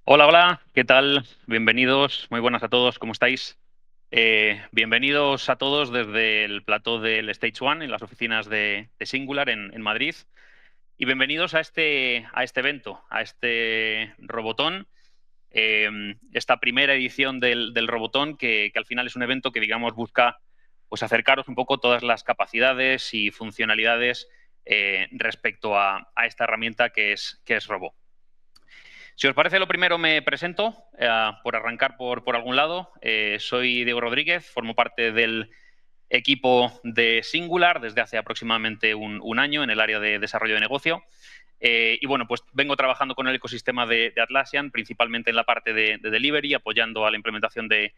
Hola, hola, ¿qué tal? Bienvenidos, muy buenas a todos, ¿cómo estáis? Bienvenidos a todos desde el plató del Stage One en las oficinas de Singular en Madrid y bienvenidos a este evento, a este Robotón, esta primera edición del Robotón que al final es un evento que, digamos, busca pues, acercaros un poco todas las capacidades y funcionalidades respecto a esta herramienta que es Robo. Si os parece, lo primero me presento, por arrancar por algún lado. Soy Diego Rodríguez, formo parte del equipo de Singular desde hace aproximadamente un año en el área de desarrollo de negocio. Y bueno, pues vengo trabajando con el ecosistema de Atlassian, principalmente en la parte de delivery, apoyando a la implementación de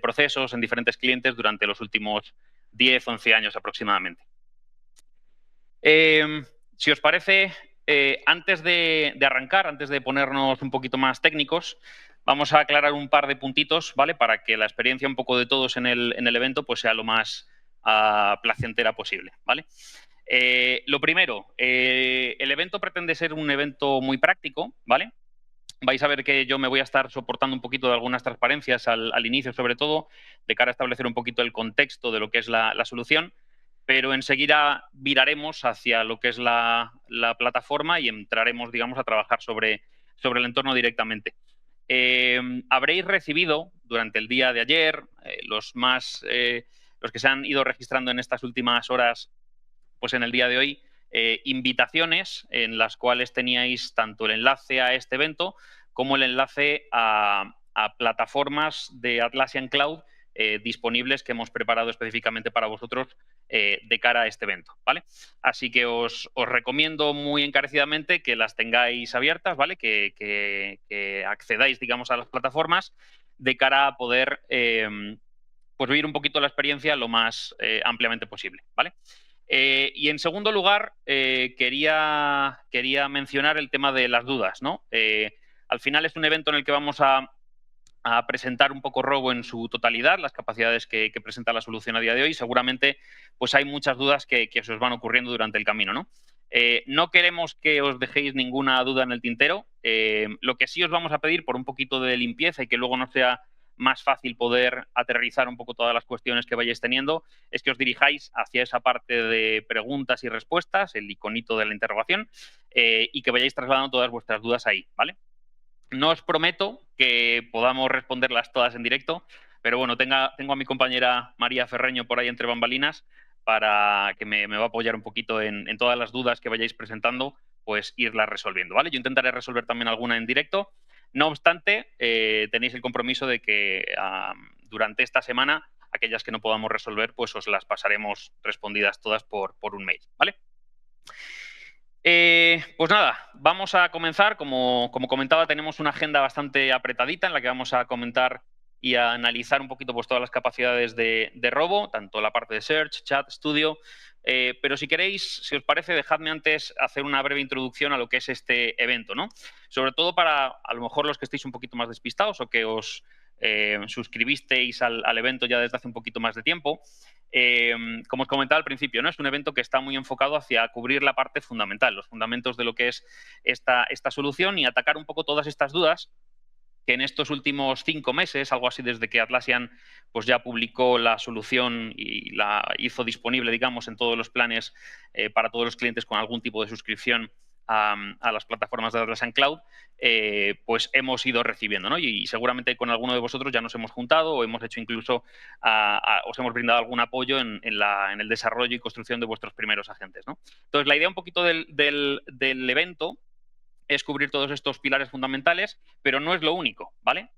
procesos en diferentes clientes durante los últimos 10, 11 años aproximadamente. Si os parece, antes de arrancar, antes de ponernos un poquito más técnicos, vamos a aclarar un par de puntitos, ¿vale? Para que la experiencia un poco de todos en el evento pues, sea lo más placentera posible, ¿vale? Lo primero, el evento pretende ser un evento muy práctico, ¿vale? Vais a ver que yo me voy a estar soportando un poquito de algunas transparencias al inicio, sobre todo, de cara a establecer un poquito el contexto de lo que es la solución, pero enseguida viraremos hacia lo que es la plataforma y entraremos, digamos, a trabajar sobre el entorno directamente. Habréis recibido durante el día de ayer, los que se han ido registrando en estas últimas horas, pues en el día de hoy, invitaciones en las cuales teníais tanto el enlace a este evento como el enlace a plataformas de Atlassian Cloud disponibles que hemos preparado específicamente para vosotros de cara a este evento, ¿vale? Así que os recomiendo muy encarecidamente que las tengáis abiertas, ¿vale? Que accedáis, digamos, a las plataformas de cara a poder pues vivir un poquito la experiencia lo más ampliamente posible, ¿vale? Y en segundo lugar, quería mencionar el tema de las dudas, ¿no? Al final es un evento en el que vamos a presentar un poco Robo en su totalidad, las capacidades que presenta la solución a día de hoy. Seguramente pues hay muchas dudas que se os van ocurriendo durante el camino, ¿no? No queremos que os dejéis ninguna duda en el tintero. Lo que sí os vamos a pedir por un poquito de limpieza y que luego no sea más fácil poder aterrizar un poco todas las cuestiones que vayáis teniendo, es que os dirijáis hacia esa parte de preguntas y respuestas, el iconito de la interrogación, y que vayáis trasladando todas vuestras dudas ahí, ¿vale? No os prometo que podamos responderlas todas en directo, pero bueno, tengo a mi compañera María Ferreño por ahí entre bambalinas para que me va a apoyar un poquito en todas las dudas que vayáis presentando, pues irlas resolviendo, ¿vale? Yo intentaré resolver también alguna en directo. No obstante, tenéis el compromiso de que durante esta semana, aquellas que no podamos resolver, pues os las pasaremos respondidas todas por un mail, ¿vale? Pues nada, vamos a comenzar. Como comentaba, tenemos una agenda bastante apretadita en la que vamos a comentar y a analizar un poquito pues, todas las capacidades de Robo, tanto la parte de Search, Chat, Studio. Pero si queréis, si os parece, dejadme antes hacer una breve introducción a lo que es este evento, ¿no? Sobre todo para, a lo mejor, los que estéis un poquito más despistados o que os suscribisteis al evento ya desde hace un poquito más de tiempo. Como os comentaba al principio, ¿no? Es un evento que está muy enfocado hacia cubrir la parte fundamental, los fundamentos de lo que es esta solución y atacar un poco todas estas dudas que en estos últimos 5 meses, algo así desde que Atlassian pues ya publicó la solución y la hizo disponible, digamos, en todos los planes para todos los clientes con algún tipo de suscripción a las plataformas de Atlassian Cloud, pues hemos ido recibiendo, ¿no? Y seguramente con alguno de vosotros ya nos hemos juntado o hemos hecho incluso, os hemos brindado algún apoyo en el desarrollo y construcción de vuestros primeros agentes, ¿no? Entonces, la idea un poquito del evento es cubrir todos estos pilares fundamentales, pero no es lo único, ¿vale?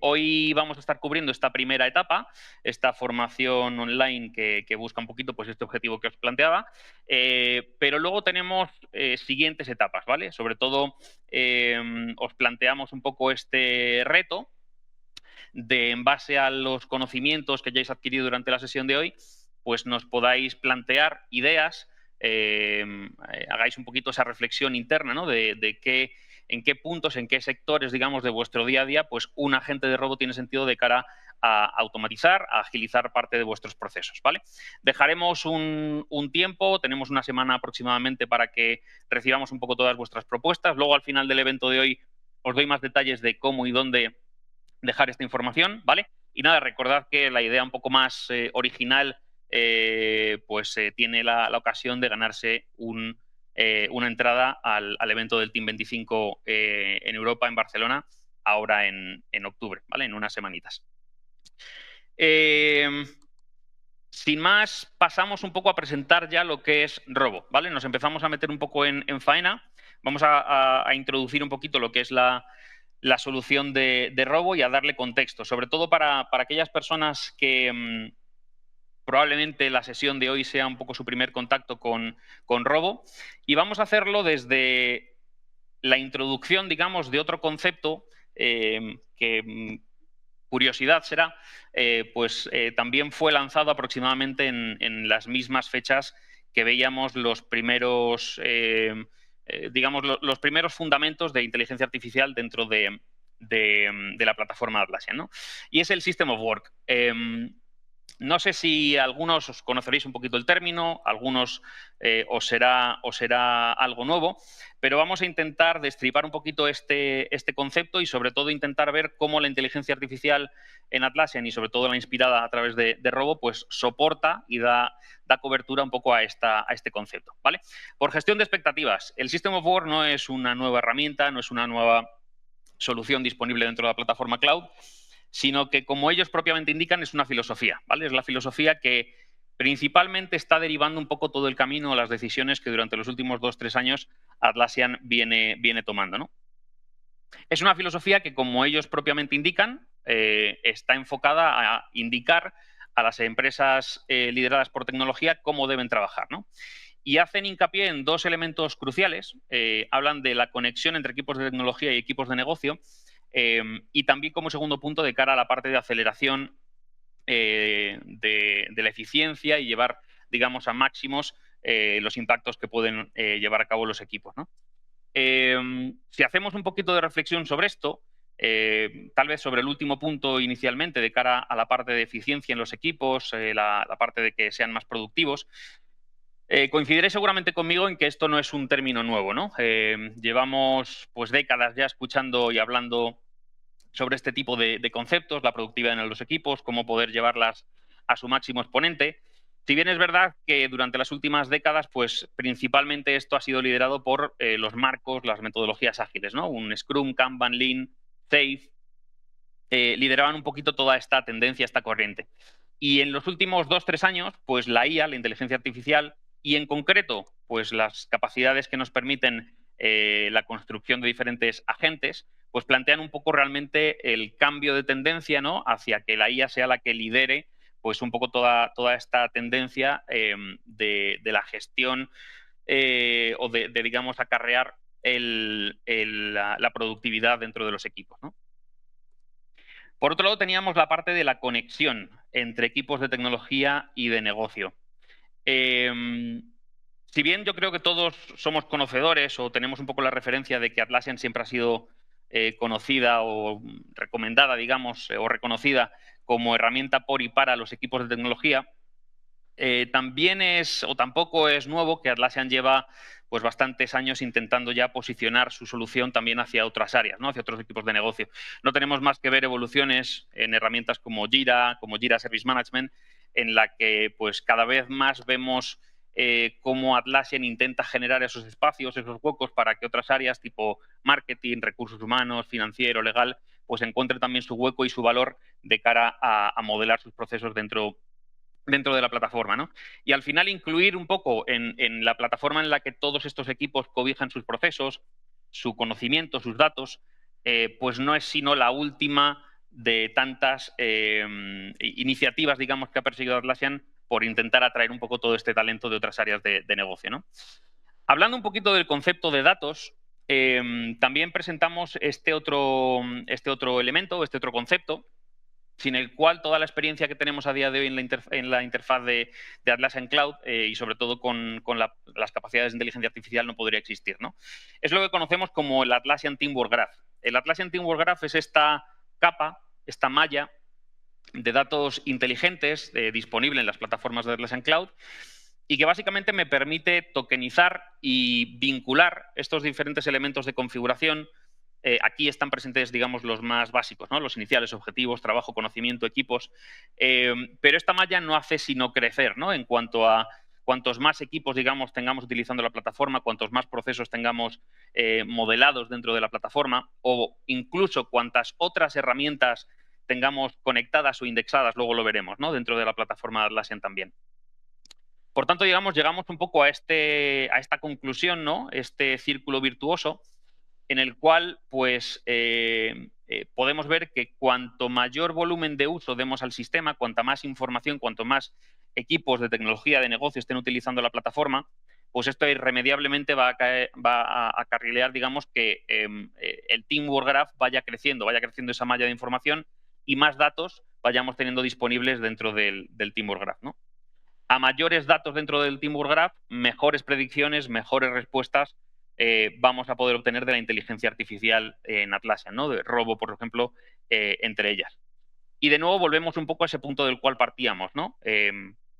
Hoy vamos a estar cubriendo esta primera etapa, esta formación online que busca un poquito pues, este objetivo que os planteaba, pero luego tenemos siguientes etapas, ¿vale? Sobre todo os planteamos un poco este reto de, en base a los conocimientos que ya hayáis adquirido durante la sesión de hoy, pues nos podáis plantear ideas, hagáis un poquito esa reflexión interna, ¿no? De qué, en qué puntos, en qué sectores, digamos, de vuestro día a día, pues un agente de robo tiene sentido de cara a automatizar, a agilizar parte de vuestros procesos, ¿vale? Dejaremos un tiempo, tenemos una semana aproximadamente para que recibamos un poco todas vuestras propuestas. Luego, al final del evento de hoy, os doy más detalles de cómo y dónde dejar esta información, ¿vale? Y nada, recordad que la idea un poco más original tiene la ocasión de ganarse una entrada al evento del Team 25 en Europa, en Barcelona, ahora en octubre, ¿vale? En unas semanitas. Sin más, pasamos un poco a presentar ya lo que es Robo, ¿vale? Nos empezamos a meter un poco en faena. Vamos a introducir un poquito lo que es la solución de Robo y a darle contexto, sobre todo para aquellas personas que probablemente la sesión de hoy sea un poco su primer contacto con Robo, y vamos a hacerlo desde la introducción, digamos, de otro concepto que, curiosidad será, también fue lanzado aproximadamente en las mismas fechas que veíamos los primeros, digamos, los primeros fundamentos de inteligencia artificial dentro de la plataforma Atlassian, ¿no? Y es el System of Work. No sé si algunos os conoceréis un poquito el término, algunos os será algo nuevo, pero vamos a intentar destripar un poquito este concepto y sobre todo intentar ver cómo la inteligencia artificial en Atlassian y sobre todo la inspirada a través de Robo, pues soporta y da cobertura un poco a este concepto, ¿vale? Por gestión de expectativas, el System of Work no es una nueva herramienta, no es una nueva solución disponible dentro de la plataforma cloud, sino que, como ellos propiamente indican, es una filosofía, ¿vale? Es la filosofía que principalmente está derivando un poco todo el camino a las decisiones que durante los últimos 2-3 años Atlassian viene tomando, ¿no? Es una filosofía que, como ellos propiamente indican, está enfocada a indicar a las empresas lideradas por tecnología cómo deben trabajar, ¿no? Y hacen hincapié en dos elementos cruciales. Hablan de la conexión entre equipos de tecnología y equipos de negocio, y también como segundo punto de cara a la parte de aceleración de la eficiencia y llevar, digamos, a máximos los impactos que pueden llevar a cabo los equipos, ¿no? Si hacemos un poquito de reflexión sobre esto, tal vez sobre el último punto inicialmente de cara a la parte de eficiencia en los equipos, la parte de que sean más productivos, coincidiréis seguramente conmigo en que esto no es un término nuevo, ¿no? Llevamos pues décadas ya escuchando y hablando sobre este tipo de conceptos, la productividad en los equipos, cómo poder llevarlas a su máximo exponente. Si bien es verdad que durante las últimas décadas, pues principalmente esto ha sido liderado por los marcos, las metodologías ágiles, ¿no? Un Scrum, Kanban, Lean, Safe, lideraban un poquito toda esta tendencia, esta corriente. Y en los últimos 2-3 años, pues la IA, la inteligencia artificial, y en concreto, pues las capacidades que nos permiten la construcción de diferentes agentes, pues plantean un poco realmente el cambio de tendencia, ¿no? Hacia que la IA sea la que lidere pues un poco toda esta tendencia de la gestión o de, digamos, acarrear la productividad dentro de los equipos, ¿no? Por otro lado, teníamos la parte de la conexión entre equipos de tecnología y de negocio. Si bien yo creo que todos somos conocedores o tenemos un poco la referencia de que Atlassian siempre ha sido conocida o recomendada, digamos, o reconocida como herramienta por y para los equipos de tecnología, también es, o tampoco es nuevo, que Atlassian lleva pues bastantes años intentando ya posicionar su solución también hacia otras áreas, ¿no? Hacia otros equipos de negocio. No tenemos más que ver evoluciones en herramientas como Jira Service Management, en la que pues cada vez más vemos cómo Atlassian intenta generar esos espacios, esos huecos para que otras áreas tipo marketing, recursos humanos, financiero, legal, pues encuentren también su hueco y su valor de cara a modelar sus procesos dentro de la plataforma, ¿no? Y al final incluir un poco en la plataforma en la que todos estos equipos cobijan sus procesos, su conocimiento, sus datos, pues no es sino la última de tantas iniciativas, digamos, que ha perseguido Atlassian por intentar atraer un poco todo este talento de otras áreas de negocio, ¿no? Hablando un poquito del concepto de datos, también presentamos este otro elemento, este otro concepto, sin el cual toda la experiencia que tenemos a día de hoy en la interfaz de Atlassian Cloud y sobre todo con las capacidades de inteligencia artificial no podría existir, ¿no? Es lo que conocemos como el Atlassian Teamwork Graph. El Atlassian Teamwork Graph es esta capa, esta malla de datos inteligentes disponible en las plataformas de Atlassian Cloud y que básicamente me permite tokenizar y vincular estos diferentes elementos de configuración Aquí están presentes, digamos, los más básicos, ¿no? Los iniciales, objetivos, trabajo, conocimiento, equipos. Pero esta malla no hace sino crecer, ¿no? En cuanto a cuantos más equipos, digamos, tengamos utilizando la plataforma, cuantos más procesos tengamos modelados dentro de la plataforma, o incluso cuantas otras herramientas tengamos conectadas o indexadas, luego lo veremos, ¿no? Dentro de la plataforma Atlassian también. Por tanto, digamos, llegamos un poco a esta conclusión, ¿no? Este círculo virtuoso, en el cual pues, podemos ver que cuanto mayor volumen de uso demos al sistema, cuanta más información, cuanto más equipos de tecnología de negocio estén utilizando la plataforma, pues esto irremediablemente va a acarrilear, digamos, que el Teamwork Graph vaya creciendo esa malla de información y más datos vayamos teniendo disponibles dentro del Teamwork Graph, ¿no? A mayores datos dentro del Teamwork Graph, mejores predicciones, mejores respuestas vamos a poder obtener de la inteligencia artificial en Atlassian, ¿no? De Robo, por ejemplo, entre ellas. Y de nuevo volvemos un poco a ese punto del cual partíamos, ¿no?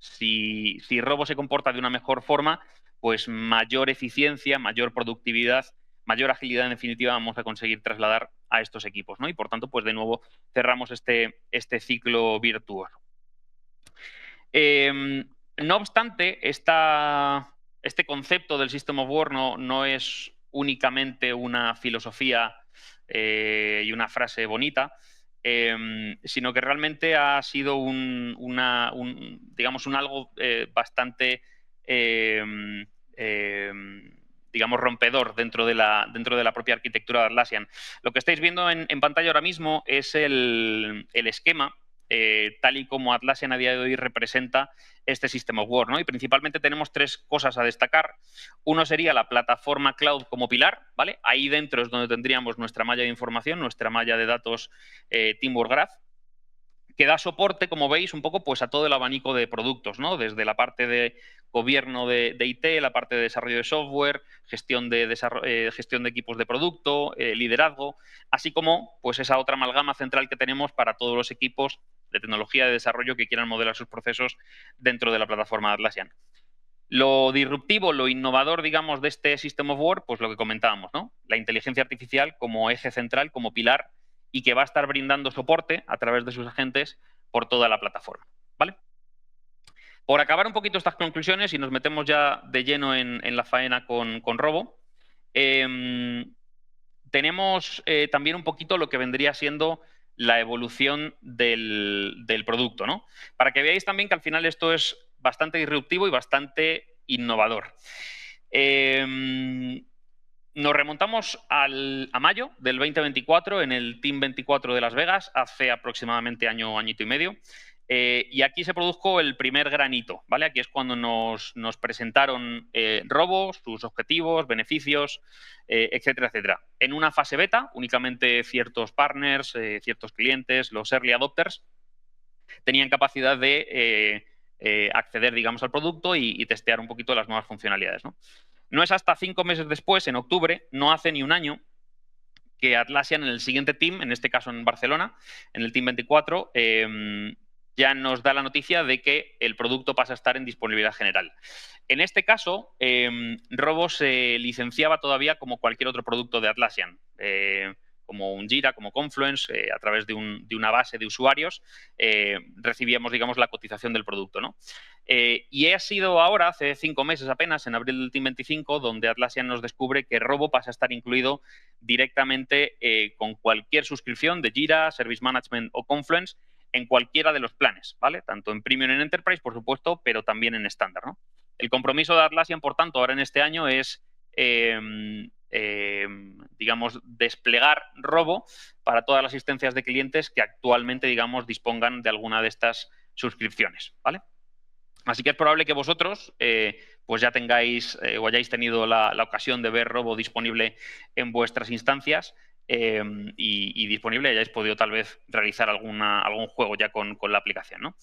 Si Robo se comporta de una mejor forma, pues mayor eficiencia, mayor productividad, mayor agilidad en definitiva vamos a conseguir trasladar a estos equipos, ¿no? Y por tanto, pues de nuevo cerramos este ciclo virtuoso. No obstante, este concepto del System of Work no es únicamente una filosofía y una frase bonita, sino que realmente ha sido digamos, un algo bastante, digamos, rompedor dentro de la propia arquitectura de Atlassian. Lo que estáis viendo en pantalla ahora mismo es el esquema tal y como Atlassian a día de hoy representa este System of Work, ¿no? Y principalmente tenemos tres cosas a destacar. Uno sería la plataforma cloud como pilar, ¿vale? Ahí dentro es donde tendríamos nuestra malla de información, nuestra malla de datos Teamwork Graph, que da soporte, como veis, un poco pues, a todo el abanico de productos, ¿no? Desde la parte de gobierno de IT, la parte de desarrollo de software, gestión de equipos de producto, liderazgo, así como pues, esa otra amalgama central que tenemos para todos los equipos de tecnología de desarrollo que quieran modelar sus procesos dentro de la plataforma de Atlassian. Lo disruptivo, lo innovador, digamos, de este System of Work, pues lo que comentábamos, ¿no? La inteligencia artificial como eje central, como pilar, y que va a estar brindando soporte a través de sus agentes por toda la plataforma, ¿vale? Por acabar un poquito estas conclusiones y nos metemos ya de lleno en la faena con Robo, tenemos también un poquito lo que vendría siendo la evolución del producto, ¿no? Para que veáis también que al final esto es bastante disruptivo y bastante innovador. Nos remontamos a mayo del 2024 en el Team 24 de Las Vegas, hace aproximadamente añito y medio. Y aquí se produjo el primer granito, ¿vale? Aquí es cuando nos presentaron Robo, sus objetivos, beneficios, etcétera, etcétera. En una fase beta, únicamente ciertos partners, ciertos clientes, los early adopters, tenían capacidad de acceder, digamos, al producto y testear un poquito las nuevas funcionalidades, ¿no? No es hasta 5 meses después, en octubre, no hace ni un año, que Atlassian en el siguiente team, en este caso en Barcelona, en el Team 24, ya nos da la noticia de que el producto pasa a estar en disponibilidad general. En este caso, Robo se licenciaba todavía como cualquier otro producto de Atlassian, como un Jira, como Confluence, a través de una base de usuarios, recibíamos, digamos, la cotización del producto, ¿no? Y ha sido ahora, hace 5 meses apenas, en abril del Team 25, donde Atlassian nos descubre que Robo pasa a estar incluido directamente con cualquier suscripción de Jira, Service Management o Confluence en cualquiera de los planes, ¿vale? Tanto en Premium y en Enterprise, por supuesto, pero también en estándar, ¿no? El compromiso de Atlassian, por tanto, ahora en este año es, digamos, desplegar Robo para todas las asistencias de clientes que actualmente, digamos, dispongan de alguna de estas suscripciones, ¿vale? Así que es probable que vosotros pues ya tengáis o hayáis tenido la ocasión de ver Robo disponible en vuestras instancias y disponible, hayáis podido tal vez realizar algún juego ya con la aplicación, ¿no?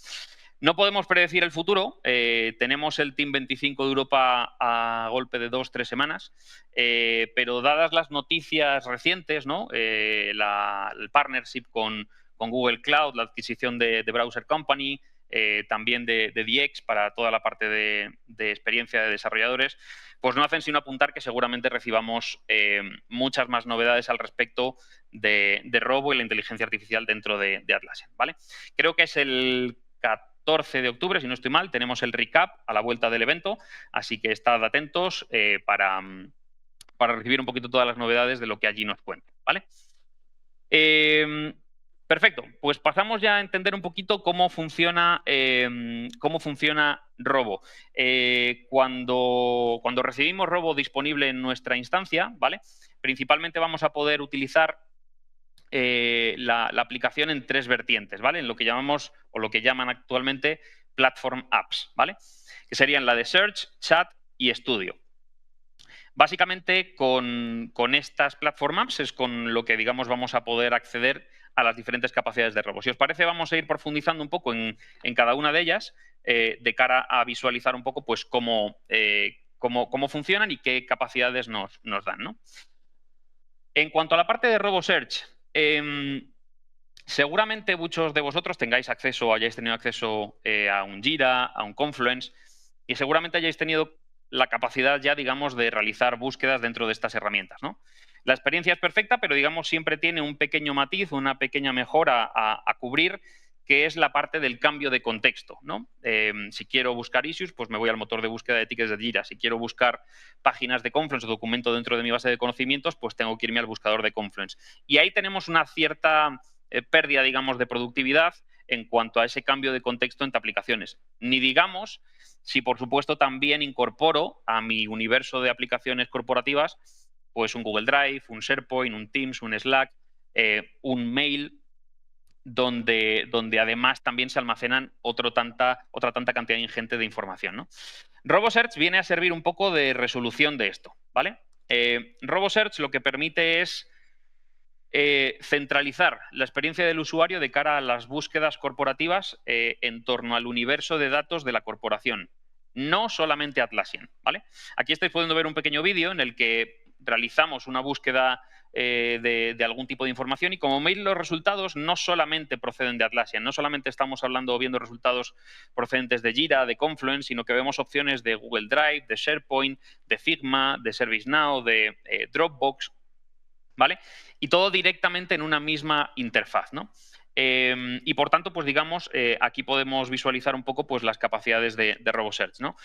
No podemos predecir el futuro. Tenemos el Team 25 de Europa a golpe de 2-3 semanas, pero dadas las noticias recientes, ¿no? El partnership con Google Cloud, la adquisición de Browser Company, también de DX para toda la parte de experiencia de desarrolladores, pues no hacen sino apuntar que seguramente recibamos muchas más novedades al respecto de Robo y la inteligencia artificial dentro de Atlassian, ¿vale? Creo que es el 14 de octubre, si no estoy mal, tenemos el recap a la vuelta del evento, así que estad atentos para recibir un poquito todas las novedades de lo que allí nos cuenta, ¿vale? Perfecto, pues pasamos ya a entender un poquito cómo funciona Robo. Cuando recibimos Robo disponible en nuestra instancia, ¿vale? Principalmente vamos a poder utilizar la aplicación en tres vertientes, ¿vale? En lo que llamamos, o lo que llaman actualmente, Platform Apps, ¿vale? Que serían la de Search, Chat y Studio. Básicamente, con estas Platform Apps es con lo que, digamos, vamos a poder acceder a las diferentes capacidades de Robo. Si os parece, vamos a ir profundizando un poco en cada una de ellas de cara a visualizar un poco pues, cómo funcionan y qué capacidades nos dan, ¿no? En cuanto a la parte de RoboSearch, seguramente muchos de vosotros tengáis acceso, hayáis tenido acceso a un Jira, a un Confluence, y seguramente hayáis tenido la capacidad ya, digamos, de realizar búsquedas dentro de estas herramientas, ¿no? La experiencia es perfecta, pero, digamos, siempre tiene un pequeño matiz, una pequeña mejora a cubrir, que es la parte del cambio de contexto, ¿no? Si quiero buscar issues, pues me voy al motor de búsqueda de tickets de Jira. Si quiero buscar páginas de Confluence o documento dentro de mi base de conocimientos, pues tengo que irme al buscador de Confluence. Y ahí tenemos una cierta pérdida, digamos, de productividad en cuanto a ese cambio de contexto entre aplicaciones. Ni digamos si, por supuesto, también incorporo a mi universo de aplicaciones corporativas pues un Google Drive, un SharePoint, un Teams, un Slack, un mail, donde además también se almacenan otra tanta cantidad ingente de información, ¿no? RoboSearch viene a servir un poco de resolución de esto, ¿vale? RoboSearch lo que permite es centralizar la experiencia del usuario de cara a las búsquedas corporativas en torno al universo de datos de la corporación, no solamente Atlassian, ¿vale? Aquí estáis pudiendo ver un pequeño vídeo en el que realizamos una búsqueda de algún tipo de información y, como veis, los resultados no solamente proceden de Atlassian, no solamente estamos hablando o viendo resultados procedentes de Jira, de Confluence, sino que vemos opciones de Google Drive, de SharePoint, de Figma, de ServiceNow, de Dropbox, ¿vale? Y todo directamente en una misma interfaz, ¿no? Y por tanto, pues digamos, aquí podemos visualizar un poco pues, las capacidades de RoboSearch, ¿no?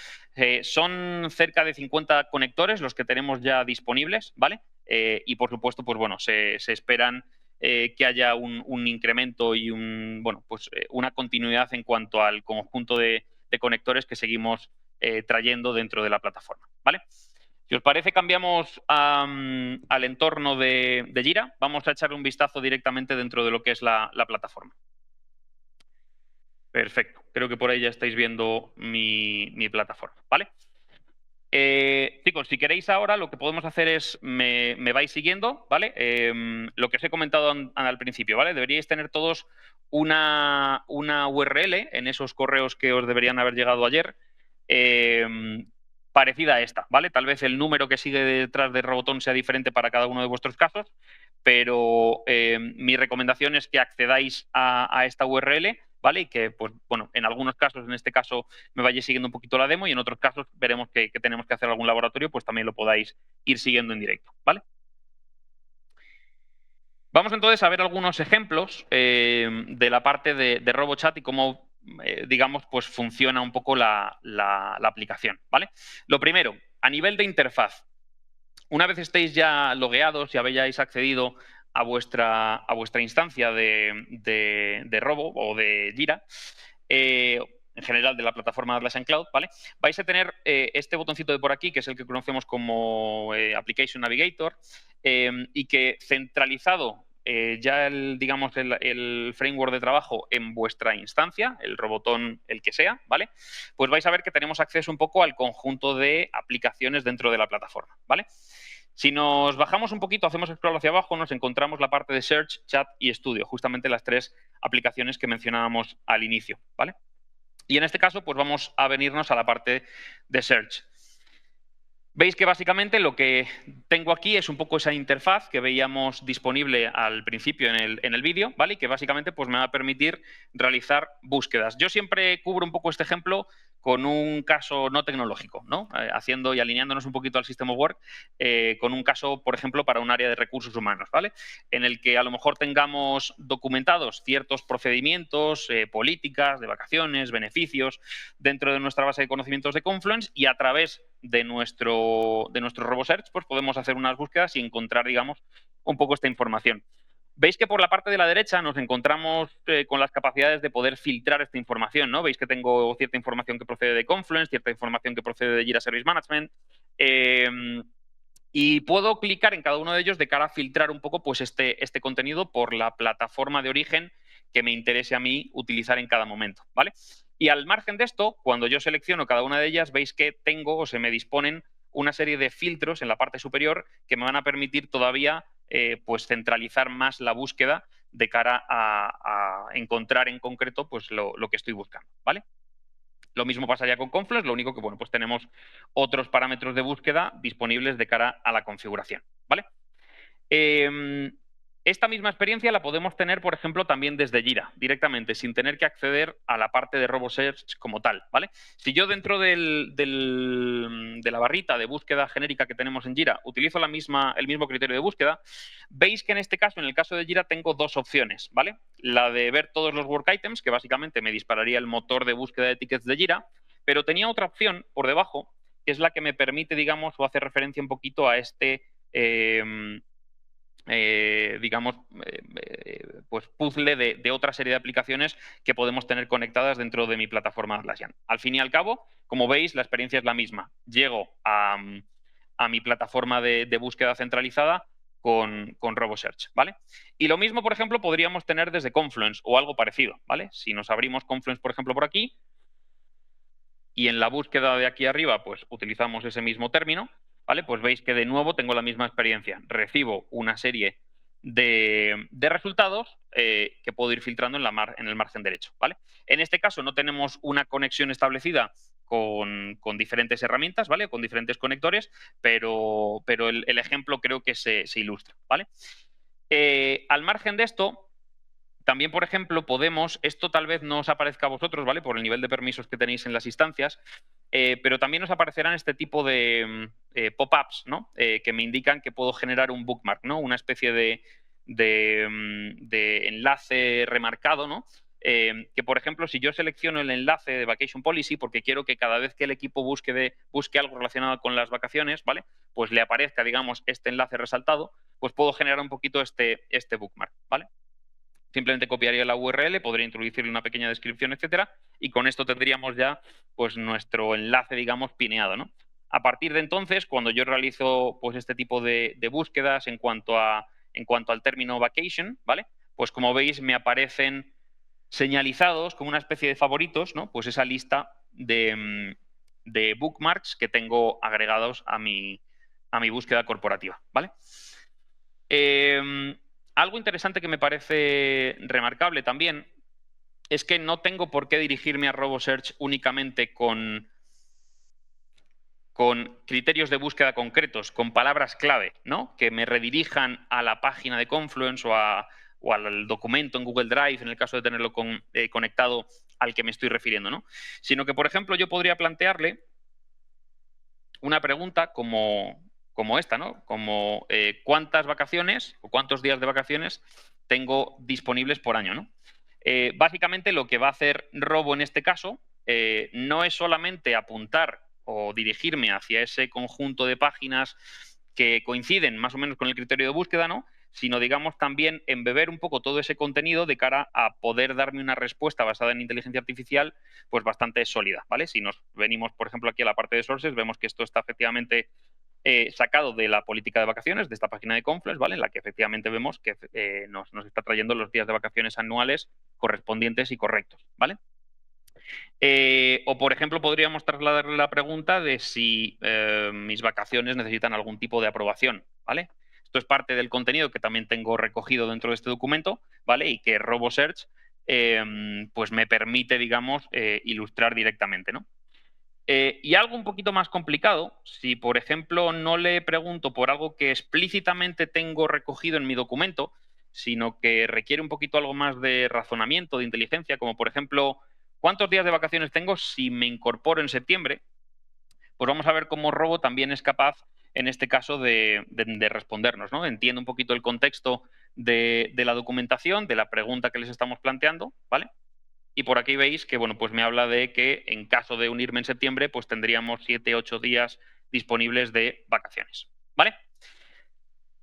Son cerca de 50 conectores los que tenemos ya disponibles, ¿vale? Y por supuesto, pues bueno, se esperan que haya un incremento y una continuidad en cuanto al conjunto de conectores que seguimos trayendo dentro de la plataforma, ¿vale? Si os parece, cambiamos al entorno de Jira. Vamos a echarle un vistazo directamente dentro de lo que es la plataforma. Perfecto. Creo que por ahí ya estáis viendo mi plataforma, ¿vale? Chicos, si queréis ahora, lo que podemos hacer es, me vais siguiendo, ¿vale? Lo que os he comentado al principio, ¿vale? Deberíais tener todos una URL en esos correos que os deberían haber llegado ayer, parecida a esta, ¿vale? Tal vez el número que sigue detrás de Robotón sea diferente para cada uno de vuestros casos, pero mi recomendación es que accedáis a esta URL, ¿vale? Y que, pues, bueno, en algunos casos, en este caso, me vayáis siguiendo un poquito la demo y en otros casos veremos que tenemos que hacer algún laboratorio, pues también lo podáis ir siguiendo en directo, ¿vale? Vamos entonces a ver algunos ejemplos de la parte de RoboChat y cómo, digamos, pues funciona un poco la aplicación, ¿vale? Lo primero, a nivel de interfaz. Una vez estéis ya logueados y habéis accedido a vuestra instancia de Robo o de Jira, en general de la plataforma de Atlassian Cloud, ¿vale? Vais a tener este botoncito de por aquí, que es el que conocemos como Application Navigator, y que centralizado ya digamos, el framework de trabajo en vuestra instancia, el Robotón, el que sea, ¿vale? Pues vais a ver que tenemos acceso un poco al conjunto de aplicaciones dentro de la plataforma, ¿vale? Si nos bajamos un poquito, hacemos scroll hacia abajo, nos encontramos la parte de Search, Chat y Studio, justamente las tres aplicaciones que mencionábamos al inicio, ¿vale? Y en este caso, pues vamos a venirnos a la parte de Search. Veis que básicamente lo que tengo aquí es un poco esa interfaz que veíamos disponible al principio en el vídeo, ¿vale? Y que básicamente pues, me va a permitir realizar búsquedas. Yo siempre cubro un poco este ejemplo con un caso no tecnológico, ¿no? Haciendo y alineándonos un poquito al System of Work, con un caso, por ejemplo, para un área de recursos humanos, ¿vale? En el que a lo mejor tengamos documentados ciertos procedimientos, políticas de vacaciones, beneficios, dentro de nuestra base de conocimientos de Confluence, y a través de nuestro RoboSearch pues podemos hacer unas búsquedas y encontrar, digamos, un poco esta información. Veis que por la parte de la derecha nos encontramos con las capacidades de poder filtrar esta información, ¿no? Veis que tengo cierta información que procede de Confluence, cierta información que procede de Jira Service Management, y puedo clicar en cada uno de ellos de cara a filtrar un poco pues, este contenido por la plataforma de origen que me interese a mí utilizar en cada momento, ¿vale? Y al margen de esto, cuando yo selecciono cada una de ellas, veis que tengo o se me disponen una serie de filtros en la parte superior que me van a permitir todavía pues centralizar más la búsqueda de cara a encontrar en concreto pues, lo que estoy buscando, ¿vale? Lo mismo pasaría con Confluence, lo único que, bueno, pues tenemos otros parámetros de búsqueda disponibles de cara a la configuración, ¿vale? Esta misma experiencia la podemos tener, por ejemplo, también desde Jira, directamente, sin tener que acceder a la parte de RoboSearch como tal, ¿vale? Si yo dentro de la barrita de búsqueda genérica que tenemos en Jira utilizo el mismo criterio de búsqueda, veis que en este caso, en el caso de Jira, tengo dos opciones, ¿vale? La de ver todos los work items, que básicamente me dispararía el motor de búsqueda de tickets de Jira, pero tenía otra opción por debajo, que es la que me permite, digamos, o hace referencia un poquito a este... digamos, pues puzzle de otra serie de aplicaciones que podemos tener conectadas dentro de mi plataforma Atlassian. Al fin y al cabo, como veis, la experiencia es la misma. Llego a mi plataforma de búsqueda centralizada con RoboSearch, ¿vale? Y lo mismo, por ejemplo, podríamos tener desde Confluence o algo parecido, ¿vale? Si nos abrimos Confluence, por ejemplo, por aquí, y en la búsqueda de aquí arriba, pues utilizamos ese mismo término, ¿vale? Pues veis que de nuevo tengo la misma experiencia. Recibo una serie de resultados que puedo ir filtrando en el margen derecho, ¿vale? En este caso no tenemos una conexión establecida con diferentes herramientas, ¿vale? Con diferentes conectores, pero el ejemplo creo que se ilustra, ¿vale? Al margen de esto, también, por ejemplo, podemos, esto tal vez no os aparezca a vosotros, ¿vale? Por el nivel de permisos que tenéis en las instancias, pero también os aparecerán este tipo de pop-ups, ¿no? Que me indican que puedo generar un bookmark, ¿no? Una especie de enlace remarcado, ¿no? Que, por ejemplo, si yo selecciono el enlace de Vacation Policy, porque quiero que cada vez que el equipo busque algo relacionado con las vacaciones, ¿vale? Pues le aparezca, digamos, este enlace resaltado, pues puedo generar un poquito este bookmark, ¿vale? Simplemente copiaría la URL, podría introducirle una pequeña descripción, etcétera, y con esto tendríamos ya pues nuestro enlace, digamos, pineado, ¿no? A partir de entonces, cuando yo realizo pues este tipo de búsquedas en cuanto al término vacation, ¿vale? Pues como veis me aparecen señalizados como una especie de favoritos, ¿no? Pues esa lista de bookmarks que tengo agregados a mi búsqueda corporativa, ¿vale? Algo interesante que me parece remarcable también es que no tengo por qué dirigirme a RoboSearch únicamente con criterios de búsqueda concretos, con palabras clave, ¿no? Que me redirijan a la página de Confluence o al documento en Google Drive, en el caso de tenerlo conectado al que me estoy refiriendo, ¿no? Sino que, por ejemplo, yo podría plantearle una pregunta como esta, ¿no? Como cuántas vacaciones o cuántos días de vacaciones tengo disponibles por año, ¿no? Básicamente lo que va a hacer Robo en este caso no es solamente apuntar o dirigirme hacia ese conjunto de páginas que coinciden más o menos con el criterio de búsqueda, ¿no? Sino, digamos, también embeber un poco todo ese contenido de cara a poder darme una respuesta basada en inteligencia artificial pues bastante sólida, ¿vale? Si nos venimos, por ejemplo, aquí a la parte de sources, vemos que esto está efectivamente sacado de la política de vacaciones, de esta página de Confluence, ¿vale? En la que efectivamente vemos que nos está trayendo los días de vacaciones anuales correspondientes y correctos, ¿vale? O, por ejemplo, podríamos trasladarle la pregunta de si mis vacaciones necesitan algún tipo de aprobación, ¿vale? Esto es parte del contenido que también tengo recogido dentro de este documento, ¿vale? Y que RoboSearch pues me permite, digamos, ilustrar directamente, ¿no? Y algo un poquito más complicado, si por ejemplo no le pregunto por algo que explícitamente tengo recogido en mi documento, sino que requiere un poquito algo más de razonamiento, de inteligencia, como por ejemplo, ¿cuántos días de vacaciones tengo si me incorporo en septiembre? Pues vamos a ver cómo Robo también es capaz, en este caso, de respondernos, ¿no? Entiende un poquito el contexto de la documentación, de la pregunta que les estamos planteando, ¿vale? Y por aquí veis que, bueno, pues me habla de que en caso de unirme en septiembre, pues tendríamos 7, 8 días disponibles de vacaciones, ¿vale?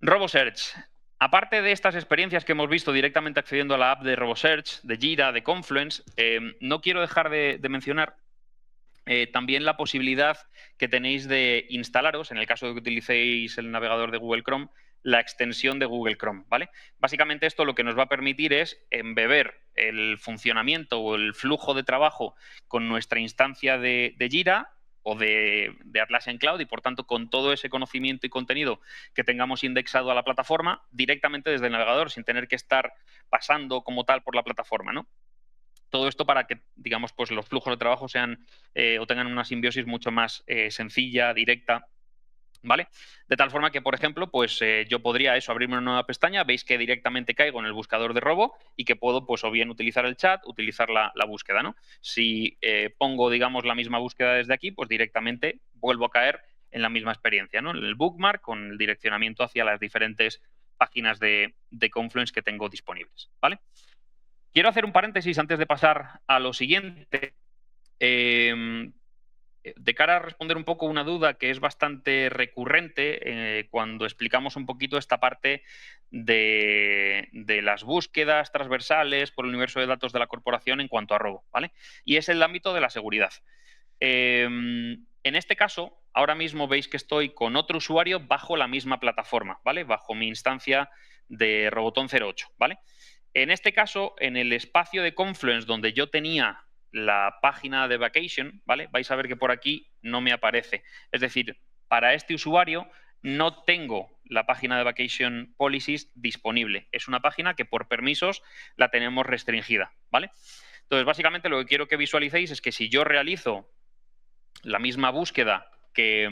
RoboSearch. Aparte de estas experiencias que hemos visto directamente accediendo a la app de RoboSearch, de Jira, de Confluence, no quiero dejar de mencionar también la posibilidad que tenéis de instalaros, en el caso de que utilicéis el navegador de Google Chrome, la extensión de Google Chrome, ¿vale? Básicamente esto lo que nos va a permitir es embeber el funcionamiento o el flujo de trabajo con nuestra instancia de Jira o de Atlassian Cloud y, por tanto, con todo ese conocimiento y contenido que tengamos indexado a la plataforma directamente desde el navegador, sin tener que estar pasando como tal por la plataforma, ¿no? Todo esto para que, digamos, pues los flujos de trabajo sean o tengan una simbiosis mucho más sencilla, directa, ¿vale? De tal forma que, por ejemplo, pues yo podría abrirme una nueva pestaña, veis que directamente caigo en el buscador de Robo y que puedo, pues, o bien utilizar el chat, utilizar la búsqueda, ¿no? Si pongo, digamos, la misma búsqueda desde aquí, pues directamente vuelvo a caer en la misma experiencia, ¿no? En el bookmark con el direccionamiento hacia las diferentes páginas de Confluence que tengo disponibles, ¿vale? Quiero hacer un paréntesis antes de pasar a lo siguiente. De cara a responder un poco una duda que es bastante recurrente cuando explicamos un poquito esta parte de las búsquedas transversales por el universo de datos de la corporación en cuanto a robo, ¿vale? Y es el ámbito de la seguridad. En este caso, ahora mismo veis que estoy con otro usuario bajo la misma plataforma, ¿vale? Bajo mi instancia de Robotón 08, ¿vale? En este caso, en el espacio de Confluence donde yo tenía la página de Vacation, ¿vale? Vais a ver que por aquí no me aparece. Es decir, para este usuario no tengo la página de Vacation Policies disponible. Es una página que por permisos la tenemos restringida, ¿vale? Entonces, básicamente lo que quiero que visualicéis es que si yo realizo la misma búsqueda que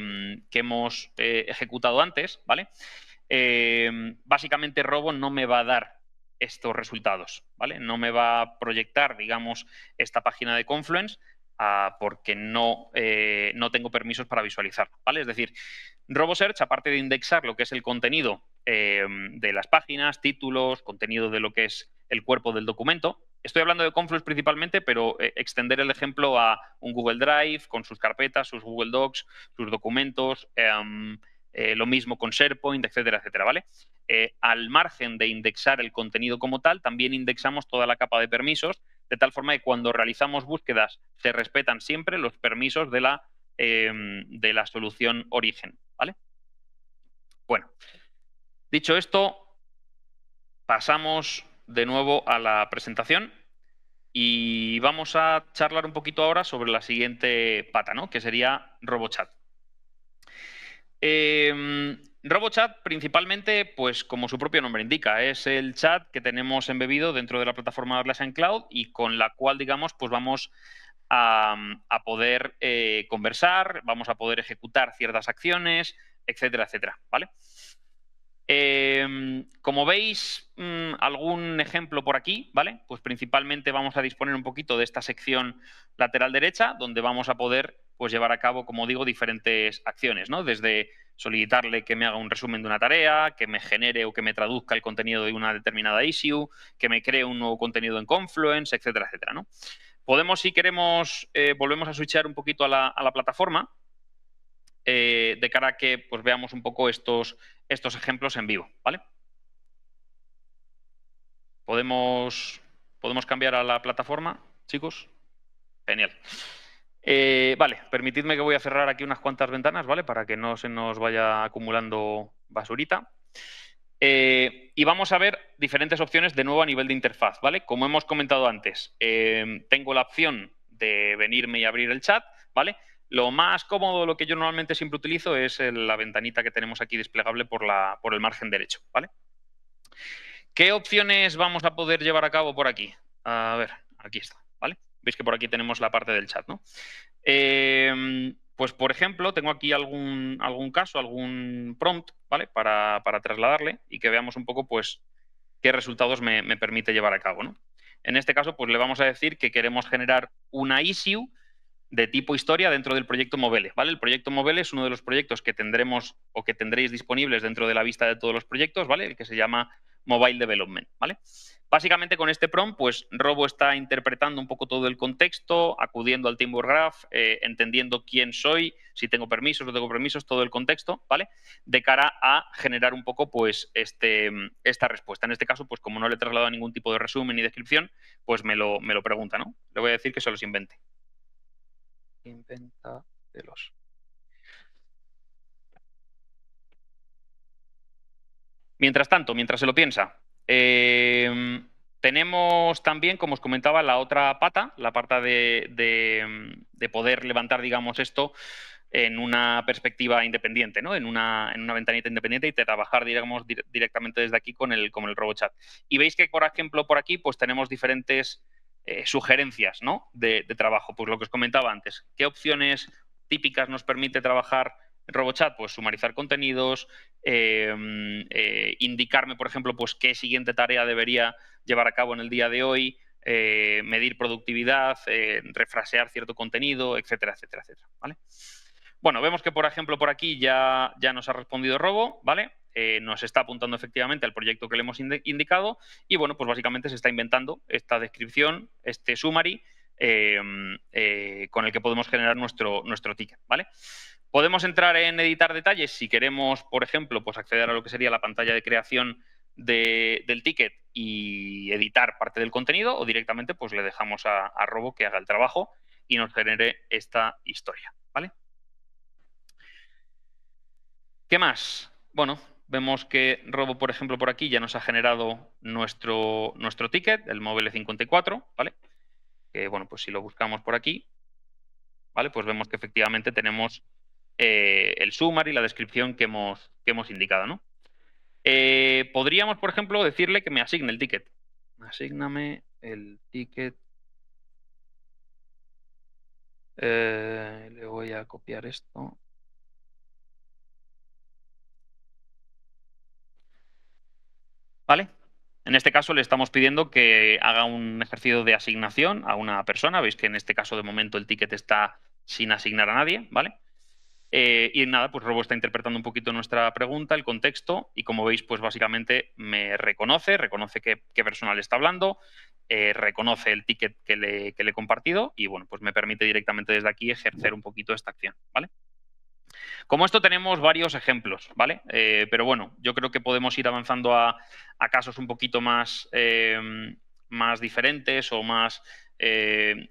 hemos ejecutado antes, ¿vale? Básicamente Robo no me va a dar estos resultados, ¿vale? No me va a proyectar, digamos, esta página de Confluence porque no tengo permisos para visualizarla, ¿vale? Es decir, RoboSearch, aparte de indexar lo que es el contenido de las páginas, títulos, contenido de lo que es el cuerpo del documento, estoy hablando de Confluence principalmente, pero extender el ejemplo a un Google Drive con sus carpetas, sus Google Docs, sus documentos, lo mismo con SharePoint, etcétera, etcétera, ¿vale? Al margen de indexar el contenido como tal, también indexamos toda la capa de permisos, de tal forma que cuando realizamos búsquedas se respetan siempre los permisos de la solución origen, ¿vale? Bueno, dicho esto, pasamos de nuevo a la presentación y vamos a charlar un poquito ahora sobre la siguiente pata, ¿no? Que sería RoboChat. RoboChat principalmente, pues como su propio nombre indica, es el chat que tenemos embebido dentro de la plataforma de Atlassian Cloud y con la cual, digamos, pues vamos a poder conversar, vamos a poder ejecutar ciertas acciones, etcétera, etcétera, ¿vale? Como veis, algún ejemplo por aquí, ¿vale? Pues principalmente vamos a disponer un poquito de esta sección lateral derecha, donde vamos a poder, pues, llevar a cabo, como digo, diferentes acciones, ¿no? Desde solicitarle que me haga un resumen de una tarea, que me genere o que me traduzca el contenido de una determinada issue, que me cree un nuevo contenido en Confluence, etcétera, etcétera, ¿no? Podemos, si queremos, volvemos a switchar un poquito a la plataforma de cara a que, pues, veamos un poco estos ejemplos en vivo, ¿vale? ¿Podemos cambiar a la plataforma, chicos? Genial. Vale, permitidme que voy a cerrar aquí unas cuantas ventanas, ¿vale? Para que no se nos vaya acumulando basurita. Y vamos a ver diferentes opciones de nuevo a nivel de interfaz, ¿vale? Como hemos comentado antes, tengo la opción de venirme y abrir el chat, ¿vale? Lo más cómodo, lo que yo normalmente siempre utilizo es la ventanita que tenemos aquí desplegable por el margen derecho, ¿vale? ¿Qué opciones vamos a poder llevar a cabo por aquí? A ver, aquí está, ¿vale? Veis que por aquí tenemos la parte del chat, ¿no? Pues, por ejemplo, tengo aquí algún caso, algún prompt, ¿vale? Para trasladarle y que veamos un poco, pues, qué resultados me permite llevar a cabo, ¿no? En este caso, pues le vamos a decir que queremos generar una issue de tipo historia dentro del proyecto Movele, ¿vale? El proyecto Movele es uno de los proyectos que tendremos o que tendréis disponibles dentro de la vista de todos los proyectos, ¿vale? El que se llama Mobile Development, ¿vale? Básicamente con este prompt, pues Robo está interpretando un poco todo el contexto, acudiendo al Teamwork Graph, entendiendo quién soy, si tengo permisos o no tengo permisos, todo el contexto, ¿vale? De cara a generar un poco, pues, esta respuesta. En este caso, pues como no le he trasladado ningún tipo de resumen ni descripción, pues me lo pregunta, ¿no? Le voy a decir que se los invente. Invéntatelos. Mientras tanto, mientras se lo piensa, tenemos también, como os comentaba, la otra pata, la pata de poder levantar, digamos, esto en una perspectiva independiente, ¿no? En una ventanita independiente y trabajar, digamos, directamente desde aquí con el RoboChat. Y veis que, por ejemplo, por aquí, pues tenemos diferentes sugerencias, ¿no? De trabajo. Pues lo que os comentaba antes. ¿Qué opciones típicas nos permite trabajar RoboChat? Pues sumarizar contenidos, indicarme, por ejemplo, pues qué siguiente tarea debería llevar a cabo en el día de hoy, medir productividad, refrasear cierto contenido, etcétera, etcétera, etcétera, ¿vale? Bueno, vemos que, por ejemplo, por aquí ya nos ha respondido Robo, ¿vale? Nos está apuntando efectivamente al proyecto que le hemos indicado y, bueno, pues básicamente se está inventando esta descripción, este summary, con el que podemos generar nuestro ticket, ¿vale? Podemos entrar en editar detalles si queremos, por ejemplo, pues acceder a lo que sería la pantalla de creación del ticket y editar parte del contenido, o directamente pues le dejamos a Robo que haga el trabajo y nos genere esta historia, ¿vale? ¿Qué más? Bueno, vemos que Robo, por ejemplo, por aquí ya nos ha generado nuestro ticket, el móvil 54, ¿vale? Bueno, pues si lo buscamos por aquí, ¿vale? Pues vemos que efectivamente tenemos el summary y la descripción que hemos indicado, ¿no? Podríamos, por ejemplo, decirle que me asigne el ticket. Asígname el ticket. Le voy a copiar esto. ¿Vale? En este caso le estamos pidiendo que haga un ejercicio de asignación a una persona. Veis que en este caso de momento el ticket está sin asignar a nadie, ¿vale? Y nada, pues Robo está interpretando un poquito nuestra pregunta, el contexto, y como veis, pues básicamente me reconoce qué persona le está hablando, reconoce el ticket que le he compartido y, bueno, pues me permite directamente desde aquí ejercer un poquito esta acción, ¿vale? Como esto tenemos varios ejemplos, ¿vale? Pero bueno, yo creo que podemos ir avanzando a casos un poquito más, más diferentes o más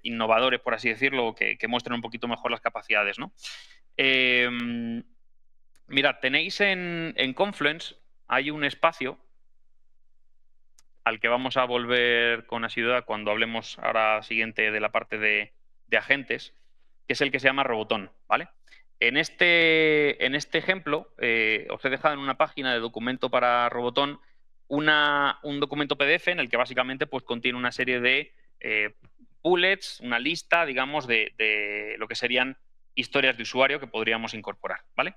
innovadores, por así decirlo, que muestren un poquito mejor las capacidades, ¿no? Mirad, tenéis en Confluence, hay un espacio al que vamos a volver con asiduidad cuando hablemos ahora siguiente de la parte de agentes, que es el que se llama Robotón, ¿vale? En este ejemplo, os he dejado en una página de documento para Robotón un documento PDF en el que básicamente pues, contiene una serie de bullets, una lista, digamos, de lo que serían historias de usuario que podríamos incorporar, ¿vale?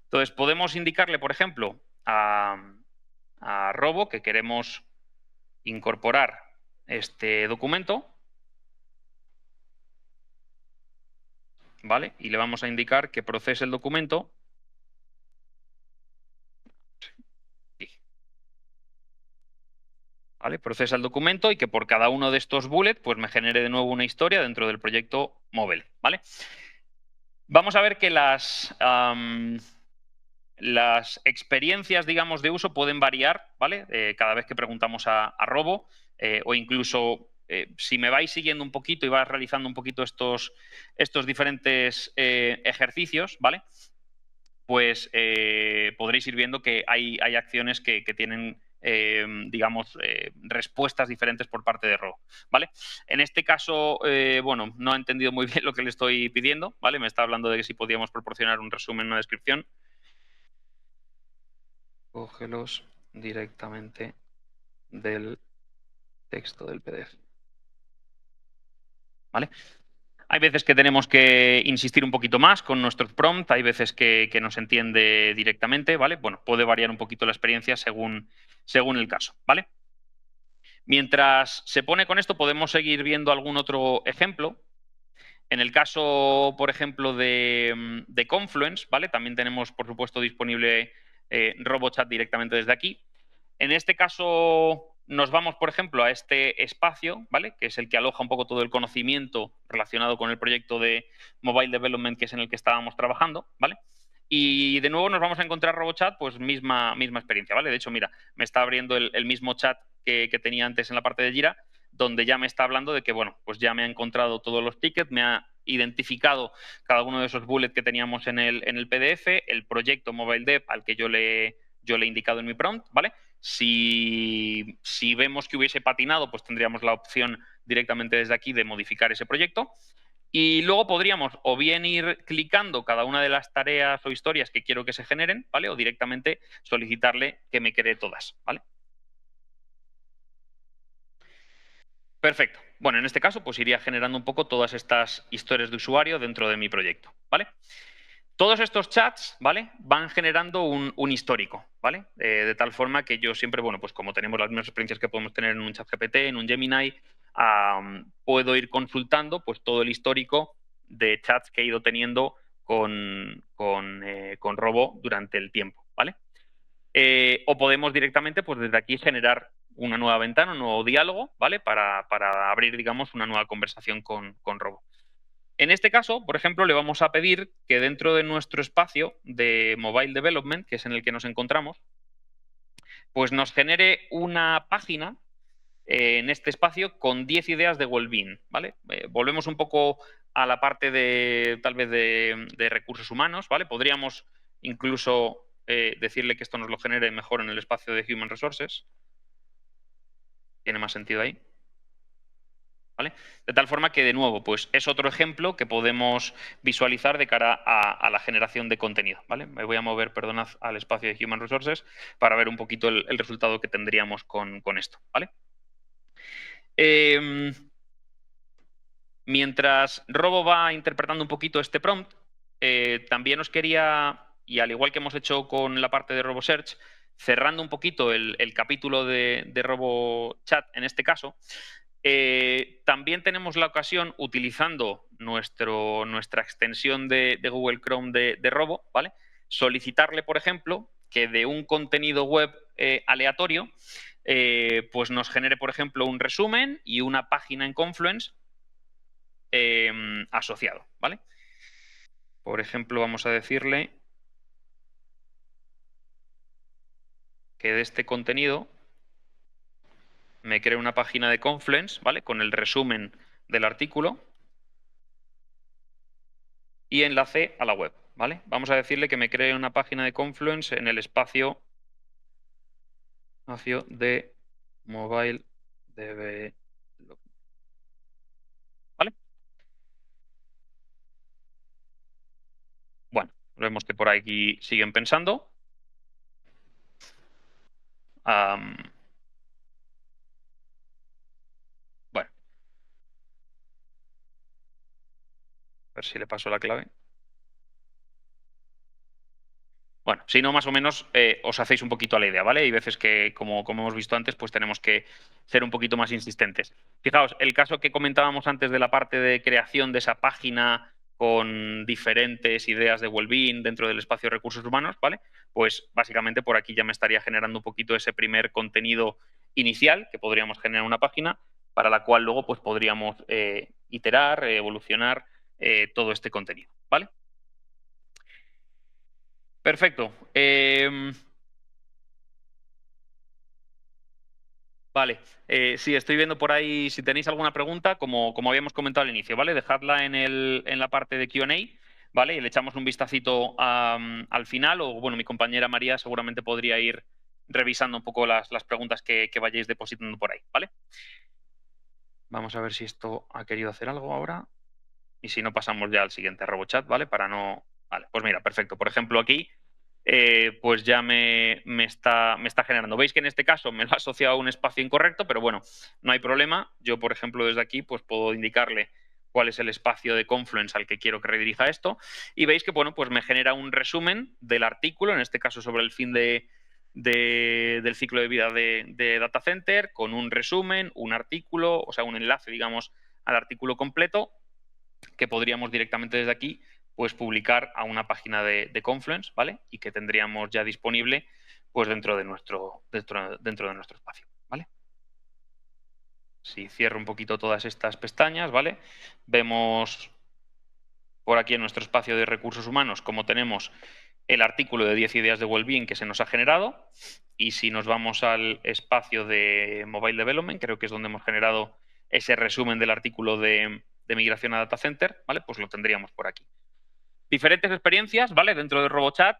Entonces, podemos indicarle, por ejemplo, a Robo que queremos incorporar este documento, ¿vale? Y le vamos a indicar que procese el documento. ¿Vale? Procesa el documento y que por cada uno de estos bullets pues me genere de nuevo una historia dentro del proyecto Mobile, ¿vale? Vamos a ver que las experiencias, digamos, de uso pueden variar, ¿vale? Cada vez que preguntamos a Robo o incluso si me vais siguiendo un poquito y vais realizando un poquito estos diferentes ejercicios, ¿vale? Pues podréis ir viendo que hay acciones que tienen, digamos, respuestas diferentes por parte de Robo, ¿vale? En este caso, bueno, no he entendido muy bien lo que le estoy pidiendo, ¿vale? Me está hablando de que si podíamos proporcionar un resumen, una descripción. Cógelos directamente del texto del PDF. ¿vale? Hay veces que tenemos que insistir un poquito más con nuestros prompts, hay veces que nos entiende directamente, ¿vale? Bueno, puede variar un poquito la experiencia según el caso, ¿vale? Mientras se pone con esto, podemos seguir viendo algún otro ejemplo. En el caso, por ejemplo, de Confluence, ¿vale? También tenemos, por supuesto, disponible RoboChat directamente desde aquí. En este caso, nos vamos, por ejemplo, a este espacio, ¿vale? Que es el que aloja un poco todo el conocimiento relacionado con el proyecto de Mobile Development, que es en el que estábamos trabajando, ¿vale? Y de nuevo nos vamos a encontrar RoboChat, pues misma experiencia, ¿vale? De hecho, mira, me está abriendo el mismo chat que tenía antes en la parte de Jira, donde ya me está hablando de que, bueno, pues ya me ha encontrado todos los tickets, me ha identificado cada uno de esos bullets que teníamos en el PDF, el proyecto Mobile Dev al que yo le he indicado en mi prompt, ¿vale? Si vemos que hubiese patinado, pues tendríamos la opción directamente desde aquí de modificar ese proyecto. Y luego podríamos o bien ir clicando cada una de las tareas o historias que quiero que se generen, ¿vale? O directamente solicitarle que me cree todas, ¿vale? Perfecto. Bueno, en este caso, pues iría generando un poco todas estas historias de usuario dentro de mi proyecto, ¿vale? Todos estos chats, ¿vale? Van generando un histórico, ¿vale? De tal forma que yo siempre, bueno, pues como tenemos las mismas experiencias que podemos tener en un chat GPT, en un Gemini, puedo ir consultando pues todo el histórico de chats que he ido teniendo con Robo durante el tiempo, ¿vale? O podemos directamente, pues desde aquí, generar una nueva ventana, un nuevo diálogo, ¿vale? Para abrir, digamos, una nueva conversación con Robo. En este caso, por ejemplo, le vamos a pedir que dentro de nuestro espacio de Mobile Development, que es en el que nos encontramos, pues nos genere una página en este espacio con 10 ideas de well-being, ¿vale? Volvemos un poco a la parte de, tal vez, de recursos humanos, ¿vale? Podríamos incluso decirle que esto nos lo genere mejor en el espacio de Human Resources. Tiene más sentido ahí. ¿Vale? De tal forma que, de nuevo, pues es otro ejemplo que podemos visualizar de cara a la generación de contenido. ¿Vale? Me voy a mover, perdonad, al espacio de Human Resources para ver un poquito el resultado que tendríamos con esto. ¿Vale? Mientras Robo va interpretando un poquito este prompt, también os quería, y al igual que hemos hecho con la parte de RoboSearch, cerrando un poquito el capítulo de RoboChat en este caso, también tenemos la ocasión, utilizando nuestra extensión de Google Chrome de Robo, ¿vale? Solicitarle, por ejemplo, que de un contenido web aleatorio, pues nos genere, por ejemplo, un resumen y una página en Confluence asociado, ¿vale? Por ejemplo, vamos a decirle que de este contenido me cree una página de Confluence, ¿vale? Con el resumen del artículo y enlace a la web, ¿vale? Vamos a decirle que me cree una página de Confluence en el espacio de Mobile Development, ¿vale? Bueno, vemos que por aquí siguen pensando. Bueno, a ver si le paso la clave. Bueno, si no, más o menos os hacéis un poquito a la idea, ¿vale? Hay veces que, como hemos visto antes, pues tenemos que ser un poquito más insistentes. Fijaos, el caso que comentábamos antes de la parte de creación de esa página con diferentes ideas de well-being dentro del espacio de recursos humanos, ¿vale? Pues básicamente por aquí ya me estaría generando un poquito ese primer contenido inicial, que podríamos generar una página, para la cual luego pues podríamos iterar, evolucionar todo este contenido, ¿vale? Perfecto. Vale, sí, estoy viendo por ahí, si tenéis alguna pregunta, como habíamos comentado al inicio, ¿vale? Dejadla en la parte de Q&A, ¿vale? Y le echamos un vistacito al final, o bueno, mi compañera María seguramente podría ir revisando un poco las preguntas que vayáis depositando por ahí, ¿vale? Vamos a ver si esto ha querido hacer algo ahora. Y si no, pasamos ya al siguiente RoboChat, ¿vale? Para no... Vale, pues mira, perfecto. Por ejemplo, aquí pues ya me está generando. Veis que en este caso me lo ha asociado a un espacio incorrecto, pero bueno, no hay problema. Yo, por ejemplo, desde aquí pues puedo indicarle cuál es el espacio de Confluence al que quiero que redirija esto, y veis que, bueno, pues me genera un resumen del artículo, en este caso sobre el fin del ciclo de vida de Data Center, con un resumen, un artículo, o sea, un enlace, digamos, al artículo completo, que podríamos directamente desde aquí pues publicar a una página de Confluence, ¿vale? Y que tendríamos ya disponible pues dentro de nuestro espacio, ¿vale? Si cierro un poquito todas estas pestañas, ¿vale? Vemos por aquí en nuestro espacio de recursos humanos cómo tenemos el artículo de 10 ideas de Wellbeing que se nos ha generado, y si nos vamos al espacio de Mobile Development, creo que es donde hemos generado ese resumen del artículo de migración a Data Center, ¿vale? Pues lo tendríamos por aquí. Diferentes experiencias, ¿vale? Dentro de RoboChat,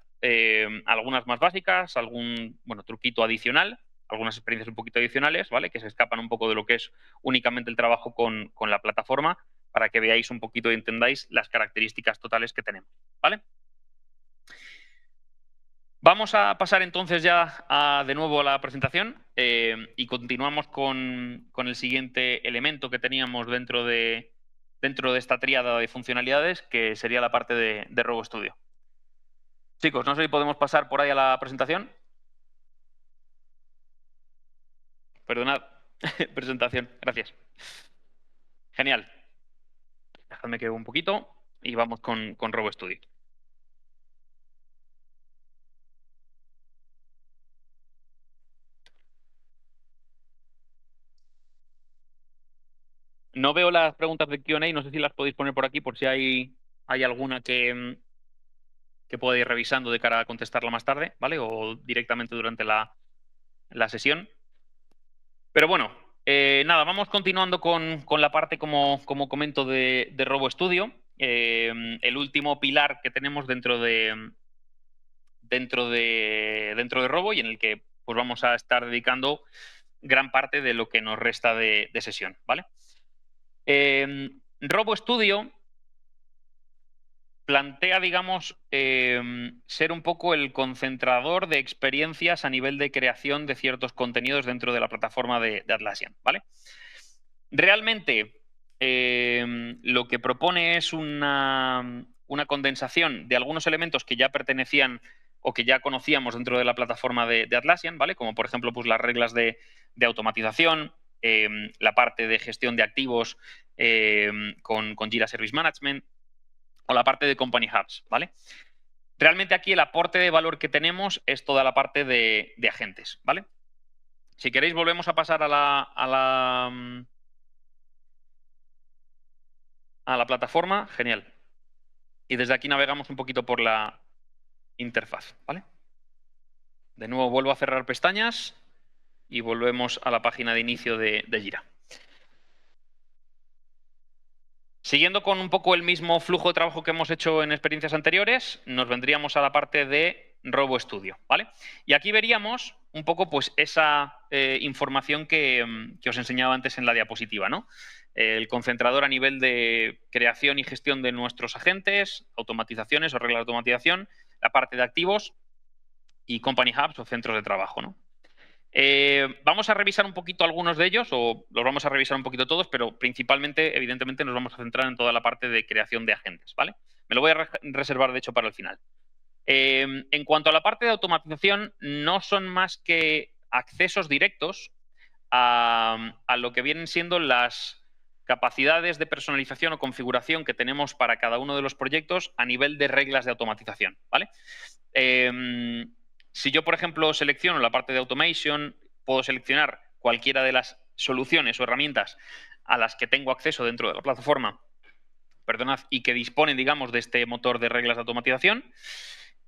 algunas más básicas, algún, bueno, truquito adicional, algunas experiencias un poquito adicionales, ¿vale? Que se escapan un poco de lo que es únicamente el trabajo con la plataforma, para que veáis un poquito y entendáis las características totales que tenemos, ¿vale? Vamos a pasar entonces ya de nuevo a la presentación y continuamos con el siguiente elemento que teníamos dentro de esta tríada de funcionalidades, que sería la parte de RoboStudio. Chicos, no sé si podemos pasar por ahí a la presentación. Perdonad, presentación, gracias. Genial. Dejadme que un poquito y vamos con RoboStudio. No veo las preguntas de Q&A, no sé si las podéis poner por aquí por si hay alguna que pueda ir revisando de cara a contestarla más tarde, ¿vale? O directamente durante la sesión. Pero bueno, nada, vamos continuando con la parte, como comento, de RoboStudio. El último pilar que tenemos dentro de Robo, y en el que pues vamos a estar dedicando gran parte de lo que nos resta de sesión, ¿vale? RoboStudio plantea, digamos, ser un poco el concentrador de experiencias a nivel de creación de ciertos contenidos dentro de la plataforma de Atlassian, ¿vale? Realmente, lo que propone es una condensación de algunos elementos que ya pertenecían o que ya conocíamos dentro de la plataforma de Atlassian, ¿vale? Como por ejemplo, pues las reglas de automatización, la parte de gestión de activos con Jira Service Management, o la parte de Company Hubs, ¿vale? Realmente aquí el aporte de valor que tenemos es toda la parte de agentes, ¿vale? Si queréis volvemos a pasar a la plataforma, genial. Y desde aquí navegamos un poquito por la interfaz, ¿vale? De nuevo vuelvo a cerrar pestañas y volvemos a la página de inicio de Jira. Siguiendo con un poco el mismo flujo de trabajo que hemos hecho en experiencias anteriores, nos vendríamos a la parte de RoboStudio, ¿vale? Y aquí veríamos un poco pues esa información que os enseñaba antes en la diapositiva, ¿no? El concentrador a nivel de creación y gestión de nuestros agentes, automatizaciones o reglas de automatización, la parte de activos y Company Hubs o centros de trabajo, ¿no? Vamos a revisar un poquito algunos de ellos, o los vamos a revisar un poquito todos, pero principalmente, evidentemente, nos vamos a centrar en toda la parte de creación de agentes, ¿vale? Me lo voy a reservar, de hecho, para el final. En cuanto a la parte de automatización, no son más que accesos directos a lo que vienen siendo las capacidades de personalización o configuración que tenemos para cada uno de los proyectos a nivel de reglas de automatización, ¿vale? Si yo, por ejemplo, selecciono la parte de automation, puedo seleccionar cualquiera de las soluciones o herramientas a las que tengo acceso dentro de la plataforma, perdonad, y que disponen, digamos, de este motor de reglas de automatización.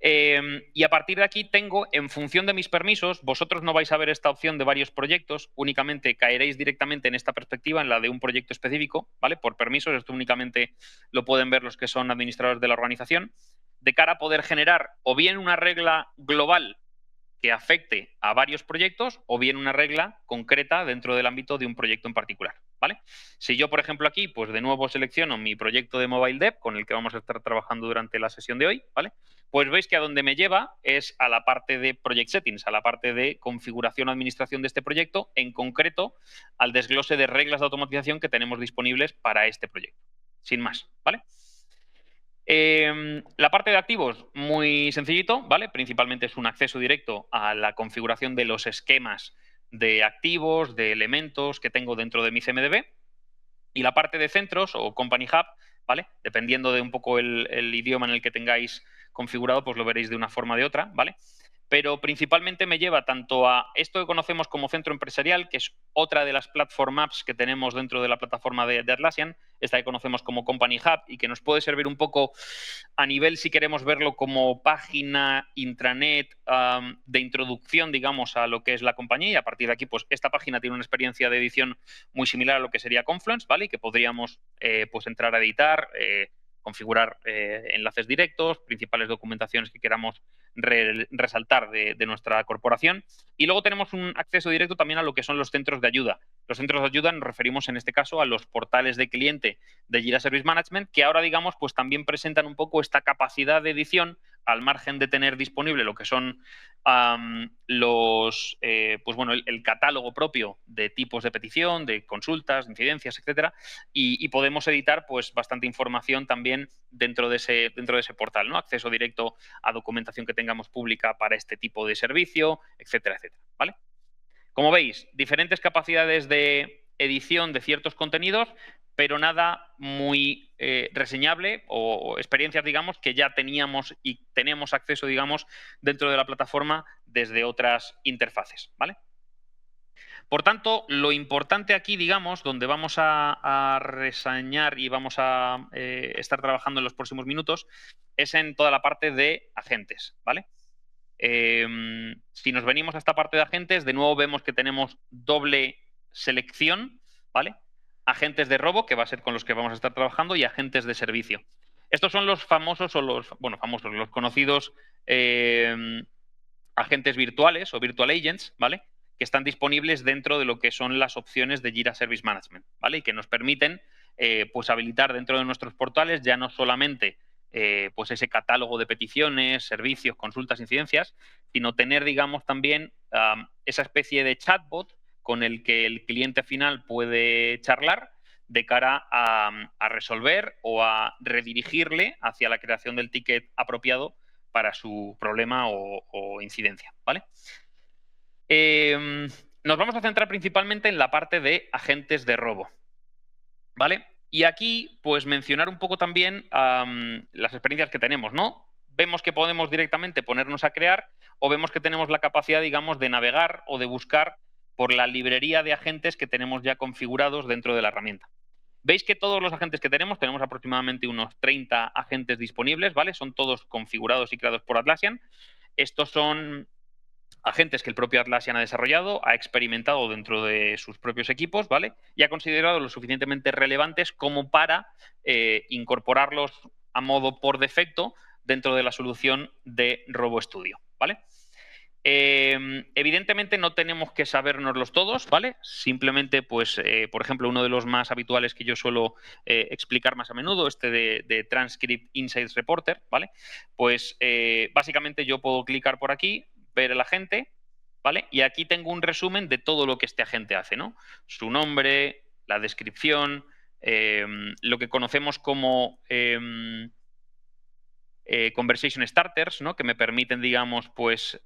Y a partir de aquí tengo, en función de mis permisos, vosotros no vais a ver esta opción de varios proyectos, únicamente caeréis directamente en esta perspectiva, en la de un proyecto específico, ¿vale? Por permisos, esto únicamente lo pueden ver los que son administradores de la organización, de cara a poder generar o bien una regla global que afecte a varios proyectos o bien una regla concreta dentro del ámbito de un proyecto en particular, ¿vale? Si yo, por ejemplo, aquí, pues de nuevo selecciono mi proyecto de Mobile Dev, con el que vamos a estar trabajando durante la sesión de hoy, ¿vale? Pues veis que a donde me lleva es a la parte de Project Settings, a la parte de configuración o administración de este proyecto, en concreto al desglose de reglas de automatización que tenemos disponibles para este proyecto. sin más, ¿vale? La parte de activos, muy sencillito, ¿vale? Principalmente es un acceso directo a la configuración de los esquemas de activos, de elementos que tengo dentro de mi CMDB. Y la parte de centros o Company Hub, ¿vale? Dependiendo de un poco el idioma en el que tengáis configurado, pues lo veréis de una forma o de otra, ¿vale? Pero principalmente me lleva tanto a esto que conocemos como centro empresarial, que es otra de las platform apps que tenemos dentro de la plataforma de Atlassian, esta que conocemos como Company Hub y que nos puede servir un poco a nivel, si queremos verlo como página intranet de introducción, digamos, a lo que es la compañía. Y a partir de aquí, pues esta página tiene una experiencia de edición muy similar a lo que sería Confluence, ¿vale? Y que podríamos pues entrar a editar, configurar enlaces directos, principales documentaciones que queramos resaltar de nuestra corporación. Y luego tenemos un acceso directo también a lo que son los centros de ayuda. Los centros de ayuda nos referimos en este caso a los portales de cliente de Jira Service Management, que ahora, digamos, pues también presentan un poco esta capacidad de edición al margen de tener disponible lo que son pues bueno, el catálogo propio de tipos de petición, de consultas, de incidencias, etcétera, y podemos editar pues bastante información también dentro de ese portal, ¿no? Acceso directo a documentación que tengamos pública para este tipo de servicio, etcétera, etcétera, ¿vale? Como veis, diferentes capacidades de edición de ciertos contenidos, pero nada muy reseñable o experiencias, digamos, que ya teníamos y tenemos acceso, digamos, dentro de la plataforma desde otras interfaces, ¿vale? Por tanto, lo importante aquí, digamos, donde vamos a reseñar y vamos a estar trabajando en los próximos minutos, es en toda la parte de agentes, ¿vale? Si nos venimos a esta parte de agentes, de nuevo vemos que tenemos doble selección, ¿vale? Agentes de robo, que va a ser con los que vamos a estar trabajando, y agentes de servicio. Estos son los famosos o los, bueno, famosos, los conocidos agentes virtuales o virtual agents, ¿vale? Que están disponibles dentro de lo que son las opciones de Jira Service Management, ¿vale? Y que nos permiten pues habilitar dentro de nuestros portales ya no solamente pues ese catálogo de peticiones, servicios, consultas, incidencias, sino tener, digamos, también esa especie de chatbot con el que el cliente final puede charlar de cara a resolver o a redirigirle hacia la creación del ticket apropiado para su problema o incidencia, ¿vale? Nos vamos a centrar principalmente en la parte de agentes de robo, ¿vale? Y aquí, pues mencionar un poco también las experiencias que tenemos, ¿no? Vemos que podemos directamente ponernos a crear o vemos que tenemos la capacidad, digamos, de navegar o de buscar por la librería de agentes que tenemos ya configurados dentro de la herramienta. Veis que todos los agentes que tenemos aproximadamente unos 30 agentes disponibles, ¿vale? Son todos configurados y creados por Atlassian. Estos son agentes que el propio Atlassian ha desarrollado, ha experimentado dentro de sus propios equipos, ¿vale? Y ha considerado lo suficientemente relevantes como para incorporarlos a modo por defecto dentro de la solución de RoboStudio, ¿vale? Evidentemente no tenemos que sabérnoslos todos, ¿vale? Simplemente, pues, por ejemplo, uno de los más habituales que yo suelo explicar más a menudo, este de Transcript Insights Reporter, ¿vale? Pues básicamente yo puedo clicar por aquí, ver el agente, ¿vale? Y aquí tengo un resumen de todo lo que este agente hace, ¿no? Su nombre, la descripción, lo que conocemos como conversation starters, ¿no? Que me permiten, digamos, pues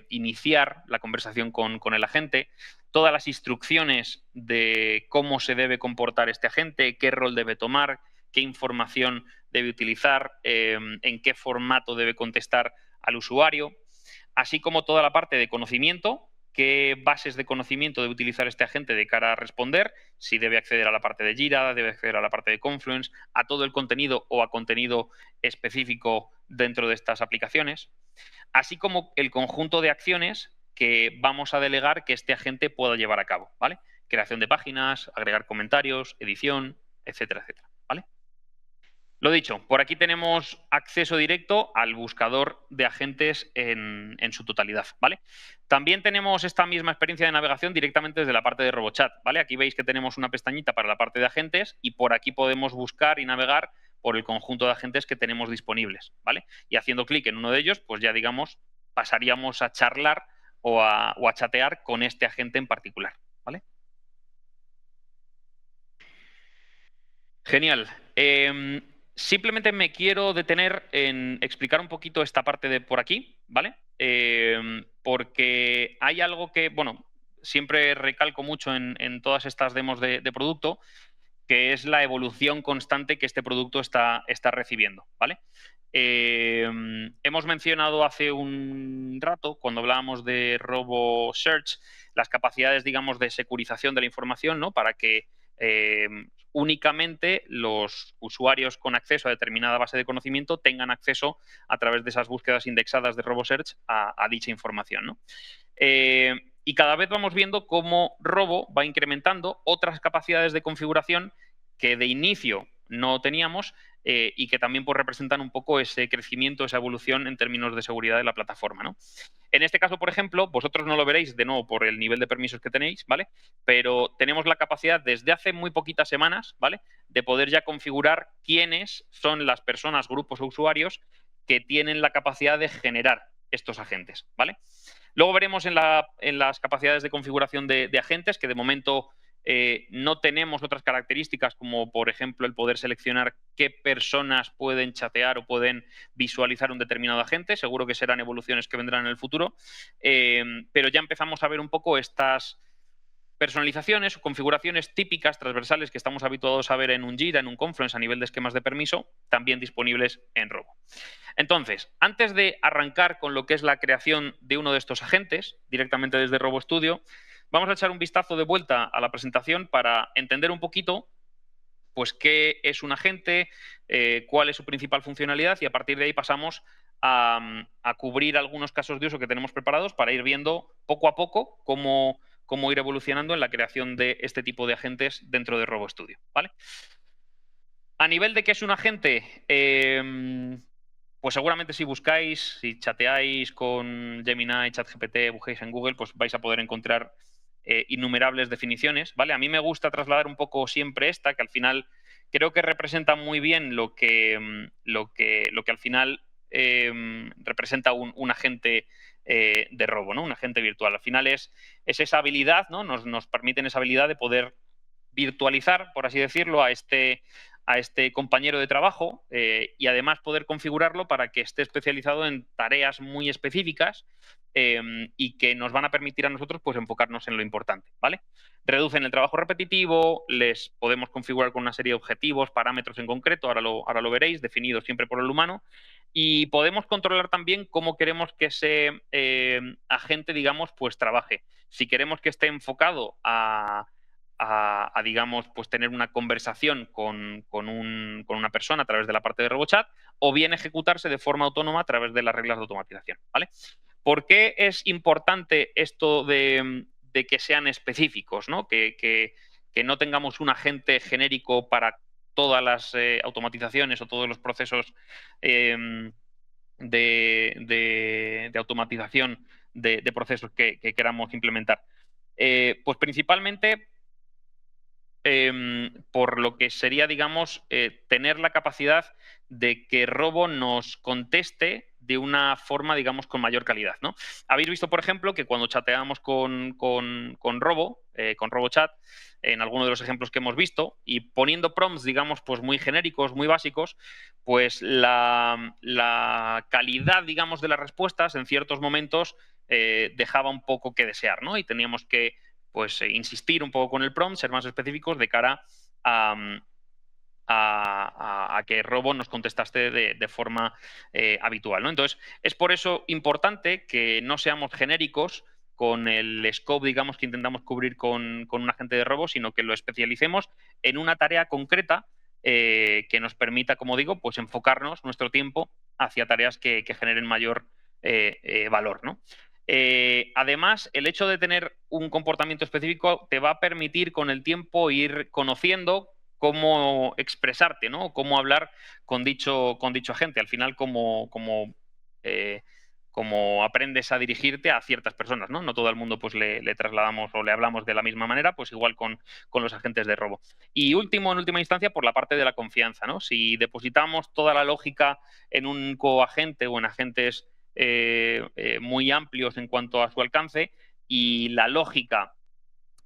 iniciar la conversación con el agente, todas las instrucciones de cómo se debe comportar este agente, qué rol debe tomar, qué información debe utilizar, en qué formato debe contestar al usuario, así como toda la parte de conocimiento, qué bases de conocimiento debe utilizar este agente de cara a responder, si debe acceder a la parte de Jira, debe acceder a la parte de Confluence, a todo el contenido o a contenido específico dentro de estas aplicaciones, así como el conjunto de acciones que vamos a delegar que este agente pueda llevar a cabo, ¿vale? Creación de páginas, agregar comentarios, edición, etcétera, etcétera, ¿vale? Lo dicho, por aquí tenemos acceso directo al buscador de agentes en su totalidad, ¿vale? También tenemos esta misma experiencia de navegación directamente desde la parte de RoboChat, ¿vale? Aquí veis que tenemos una pestañita para la parte de agentes y por aquí podemos buscar y navegar por el conjunto de agentes que tenemos disponibles, ¿vale? Y haciendo clic en uno de ellos, pues ya digamos, pasaríamos a charlar o a chatear con este agente en particular, ¿vale? Genial. Simplemente me quiero detener en explicar un poquito esta parte de por aquí, ¿vale? Porque hay algo que, bueno, siempre recalco mucho en todas estas demos de producto, que es la evolución constante que este producto está recibiendo, ¿vale? Hemos mencionado hace un rato, cuando hablábamos de Robo Search, las capacidades, digamos, de securización de la información, ¿no? Para que únicamente los usuarios con acceso a determinada base de conocimiento tengan acceso a través de esas búsquedas indexadas de RoboSearch a dicha información, ¿no? Y cada vez vamos viendo cómo Robo va incrementando otras capacidades de configuración que de inicio no teníamos y que también pues, representan un poco ese crecimiento, esa evolución en términos de seguridad de la plataforma, ¿no? En este caso, por ejemplo, vosotros no lo veréis de nuevo por el nivel de permisos que tenéis, ¿vale? Pero tenemos la capacidad desde hace muy poquitas semanas, ¿vale? De poder ya configurar quiénes son las personas, grupos o usuarios que tienen la capacidad de generar estos agentes, ¿vale? Luego veremos en las capacidades de configuración de agentes, que de momento no tenemos otras características como, por ejemplo, el poder seleccionar qué personas pueden chatear o pueden visualizar un determinado agente. Seguro que serán evoluciones que vendrán en el futuro. Pero ya empezamos a ver un poco estas personalizaciones o configuraciones típicas transversales que estamos habituados a ver en un Jira, en un Confluence a nivel de esquemas de permiso, también disponibles en Robo. Entonces, antes de arrancar con lo que es la creación de uno de estos agentes, directamente desde Robo Studio, vamos a echar un vistazo de vuelta a la presentación para entender un poquito pues, qué es un agente, cuál es su principal funcionalidad y a partir de ahí pasamos a cubrir algunos casos de uso que tenemos preparados para ir viendo poco a poco cómo ir evolucionando en la creación de este tipo de agentes dentro de Robo Studio, ¿vale? A nivel de qué es un agente, pues seguramente si buscáis, si chateáis con Gemini, ChatGPT, busquéis en Google, pues vais a poder encontrar innumerables definiciones, ¿vale? A mí me gusta trasladar un poco siempre esta, que al final creo que representa muy bien lo que al final representa un agente de robo, ¿no? Un agente virtual. Al final es esa habilidad, ¿no? Nos permiten esa habilidad de poder virtualizar, por así decirlo, a este compañero de trabajo y además poder configurarlo para que esté especializado en tareas muy específicas y que nos van a permitir a nosotros pues, enfocarnos en lo importante, ¿vale? Reducen el trabajo repetitivo, les podemos configurar con una serie de objetivos, parámetros en concreto, ahora lo veréis, definidos siempre por el humano, y podemos controlar también cómo queremos que ese agente, digamos, pues trabaje. Si queremos que esté enfocado a digamos, pues tener una conversación con una persona a través de la parte de RoboChat o bien ejecutarse de forma autónoma a través de las reglas de automatización, ¿vale? ¿Por qué es importante esto de que sean específicos, ¿no? Que no tengamos un agente genérico para todas las automatizaciones o todos los procesos de automatización de procesos que queramos implementar? Pues principalmente por lo que sería, digamos, tener la capacidad de que Robo nos conteste de una forma, digamos, con mayor calidad, ¿no? Habéis visto, por ejemplo, que cuando chateamos con Robo, con RoboChat, en alguno de los ejemplos que hemos visto, y poniendo prompts, digamos, pues muy genéricos, muy básicos, pues la calidad, digamos, de las respuestas en ciertos momentos dejaba un poco que desear, ¿no? Y teníamos que pues insistir un poco con el prompt, ser más específicos de cara a que Robo nos contestaste de forma habitual, ¿no? Entonces, es por eso importante que no seamos genéricos con el scope, digamos, que intentamos cubrir con un agente de Robo, sino que lo especialicemos en una tarea concreta que nos permita, como digo, pues enfocarnos nuestro tiempo hacia tareas que generen mayor valor, ¿no? Además, el hecho de tener un comportamiento específico te va a permitir con el tiempo ir conociendo cómo expresarte, ¿no? Cómo hablar con dicho agente. Al final, como aprendes a dirigirte a ciertas personas, ¿no? No todo el mundo pues le trasladamos o le hablamos de la misma manera, pues igual con los agentes de Robo. Y en última instancia, por la parte de la confianza, ¿no? Si depositamos toda la lógica en un coagente o en agentes muy amplios en cuanto a su alcance y la lógica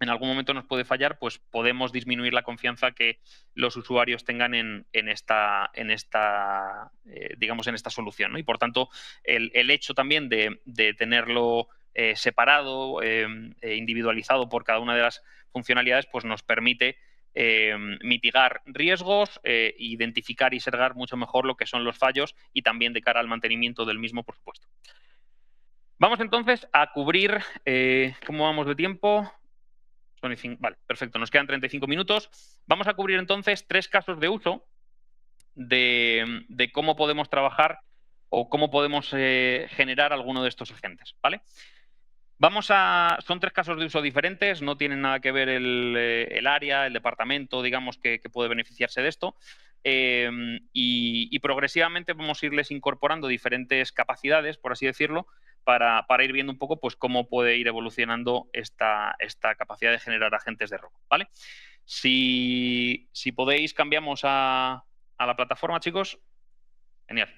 en algún momento nos puede fallar, pues podemos disminuir la confianza que los usuarios tengan en esta digamos, en esta solución, ¿no? Y por tanto, el hecho también de tenerlo separado, individualizado por cada una de las funcionalidades, pues nos permite mitigar riesgos, identificar y sergar mucho mejor lo que son los fallos y también de cara al mantenimiento del mismo, por supuesto. Vamos entonces a cubrir, ¿cómo vamos de tiempo? Vale, perfecto, nos quedan 35 minutos. Vamos a cubrir entonces 3 casos de uso de cómo podemos trabajar o cómo podemos generar alguno de estos agentes, ¿vale? Son 3 casos de uso diferentes, no tienen nada que ver el área, el departamento, digamos, que puede beneficiarse de esto. Y progresivamente vamos a irles incorporando diferentes capacidades, por así decirlo, para ir viendo un poco pues, cómo puede ir evolucionando esta capacidad de generar agentes de robo, ¿vale? Si podéis, cambiamos a la plataforma, chicos. Genial.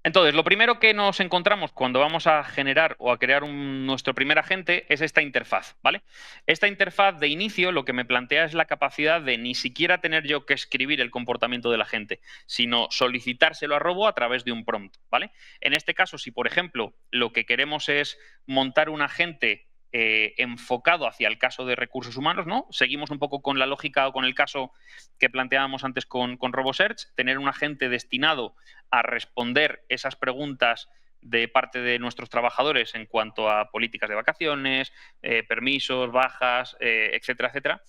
Entonces, lo primero que nos encontramos cuando vamos a generar o a crear nuestro primer agente es esta interfaz, ¿vale? Esta interfaz de inicio lo que me plantea es la capacidad de ni siquiera tener yo que escribir el comportamiento del agente, sino solicitárselo a Robo a través de un prompt, ¿vale? En este caso, si por ejemplo lo que queremos es montar un agente enfocado hacia el caso de recursos humanos, ¿no? Seguimos un poco con la lógica o con el caso que planteábamos antes con RoboSearch, tener un agente destinado a responder esas preguntas de parte de nuestros trabajadores en cuanto a políticas de vacaciones, permisos, bajas, etcétera, etcétera.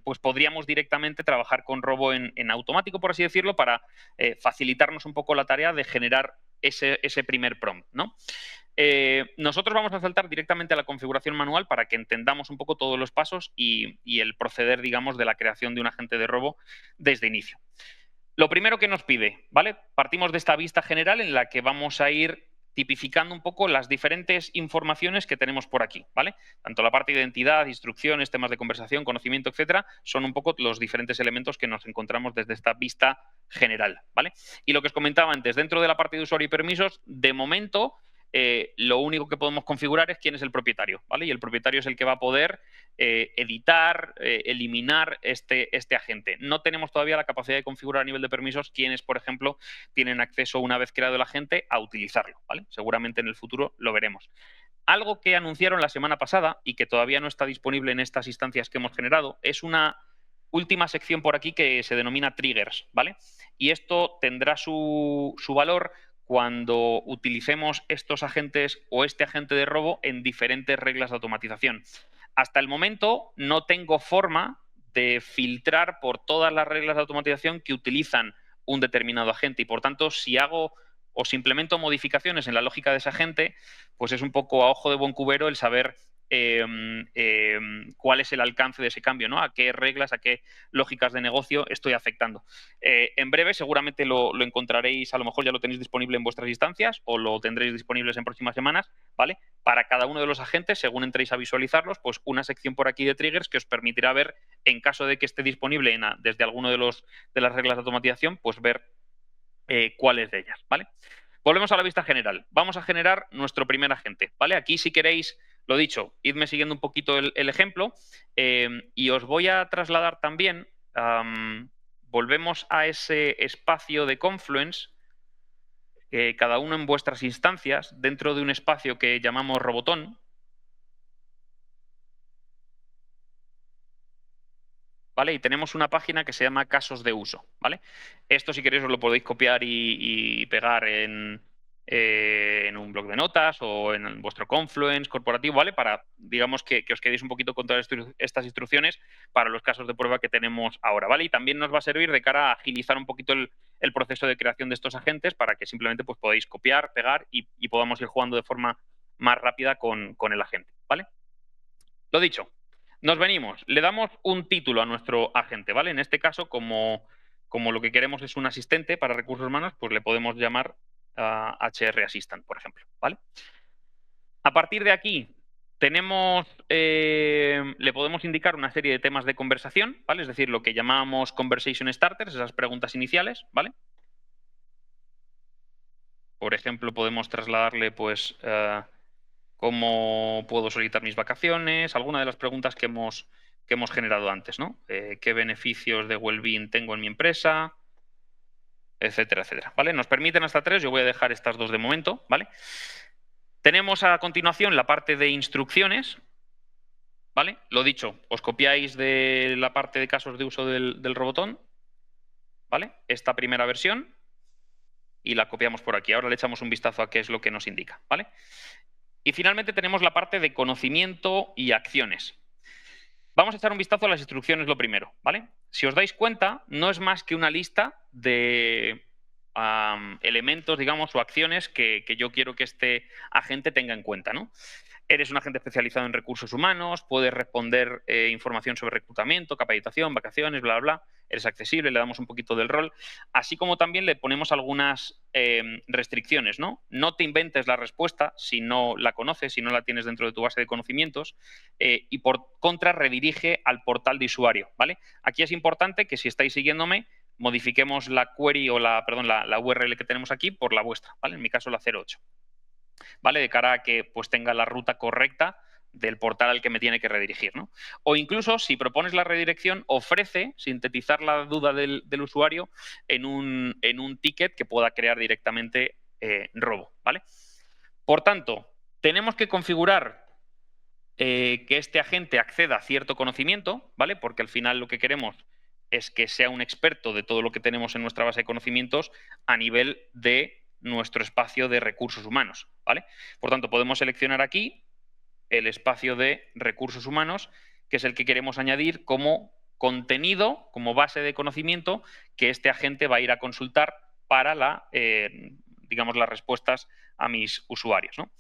Pues podríamos directamente trabajar con Robo en automático, por así decirlo, para facilitarnos un poco la tarea de generar ese primer prompt, ¿no? Nosotros vamos a saltar directamente a la configuración manual para que entendamos un poco todos los pasos y el proceder, digamos, de la creación de un agente de robo desde inicio. Lo primero que nos pide, ¿vale? Partimos de esta vista general en la que vamos a ir tipificando un poco las diferentes informaciones que tenemos por aquí, ¿vale? Tanto la parte de identidad, instrucciones, temas de conversación, conocimiento, etcétera, son un poco los diferentes elementos que nos encontramos desde esta vista general, ¿vale? Y lo que os comentaba antes, dentro de la parte de usuario y permisos, de momento lo único que podemos configurar es quién es el propietario, ¿vale? Y el propietario es el que va a poder editar, eliminar este agente. No tenemos todavía la capacidad de configurar a nivel de permisos quienes, por ejemplo, tienen acceso una vez creado el agente a utilizarlo, ¿vale? Seguramente en el futuro lo veremos. Algo que anunciaron la semana pasada y que todavía no está disponible en estas instancias que hemos generado es una última sección por aquí que se denomina triggers, ¿vale? Y esto tendrá su valor cuando utilicemos estos agentes o este agente de robo en diferentes reglas de automatización. Hasta el momento no tengo forma de filtrar por todas las reglas de automatización que utilizan un determinado agente y por tanto si hago o si implemento modificaciones en la lógica de ese agente, pues es un poco a ojo de buen cubero el saber cuál es el alcance de ese cambio, ¿no? A qué reglas, a qué lógicas de negocio estoy afectando. En breve seguramente lo encontraréis, a lo mejor ya lo tenéis disponible en vuestras instancias o lo tendréis disponibles en próximas semanas, ¿vale? Para cada uno de los agentes, según entréis a visualizarlos, pues una sección por aquí de triggers que os permitirá ver, en caso de que esté disponible desde alguno de las reglas de automatización, pues ver cuáles de ellas, ¿vale? Volvemos a la vista general. Vamos a generar nuestro primer agente, ¿vale? Aquí, si queréis, lo dicho, idme siguiendo un poquito el ejemplo y os voy a trasladar también, volvemos a ese espacio de Confluence, cada uno en vuestras instancias, dentro de un espacio que llamamos Robotón. ¿Vale? Y tenemos una página que se llama casos de uso, ¿vale? Esto, si queréis, os lo podéis copiar y pegar en un blog de notas o en vuestro Confluence corporativo, ¿vale? Para, digamos, que os quedéis un poquito con todas estas instrucciones para los casos de prueba que tenemos ahora, ¿vale? Y también nos va a servir de cara a agilizar un poquito el proceso de creación de estos agentes para que simplemente pues, podáis copiar, pegar y podamos ir jugando de forma más rápida con el agente, ¿vale? Lo dicho, nos venimos, le damos un título a nuestro agente, ¿vale? En este caso, como lo que queremos es un asistente para recursos humanos, pues le podemos llamar HR Assistant, por ejemplo, ¿vale? A partir de aquí, le podemos indicar una serie de temas de conversación, ¿vale? Es decir, lo que llamamos conversation starters, esas preguntas iniciales, ¿vale? Por ejemplo, podemos trasladarle, pues, cómo puedo solicitar mis vacaciones, alguna de las preguntas que hemos generado antes, ¿no? ¿Qué beneficios de well-being tengo en mi empresa? Etcétera, etcétera, ¿vale? Nos permiten hasta 3, yo voy a dejar estas 2 de momento, ¿vale? Tenemos a continuación la parte de instrucciones, ¿vale? Lo dicho, os copiáis de la parte de casos de uso del Robotón, ¿vale? Esta primera versión y la copiamos por aquí. Ahora le echamos un vistazo a qué es lo que nos indica, ¿vale? Y finalmente tenemos la parte de conocimiento y acciones. Vamos a echar un vistazo a las instrucciones lo primero, ¿vale? Si os dais cuenta, no es más que una lista de elementos, digamos, o acciones que yo quiero que este agente tenga en cuenta, ¿no? Eres un agente especializado en recursos humanos, puedes responder información sobre reclutamiento, capacitación, vacaciones, bla, bla, bla. Eres accesible, le damos un poquito del rol, así como también le ponemos algunas restricciones, ¿no? No te inventes la respuesta si no la conoces, si no la tienes dentro de tu base de conocimientos, y por contra redirige al portal de usuario, ¿vale? Aquí es importante que si estáis siguiéndome, modifiquemos la query o la URL que tenemos aquí por la vuestra, ¿vale? En mi caso la 08. ¿Vale? De cara a que pues tenga la ruta correcta del portal al que me tiene que redirigir, ¿no? O incluso, si propones la redirección, ofrece sintetizar la duda del usuario en un ticket que pueda crear directamente Robo, ¿vale? Por tanto, tenemos que configurar que este agente acceda a cierto conocimiento, ¿vale? Porque al final lo que queremos es que sea un experto de todo lo que tenemos en nuestra base de conocimientos a nivel de nuestro espacio de recursos humanos, ¿vale? Por tanto, podemos seleccionar aquí el espacio de recursos humanos, que es el que queremos añadir como contenido, como base de conocimiento que este agente va a ir a consultar para digamos, las respuestas a mis usuarios, ¿no?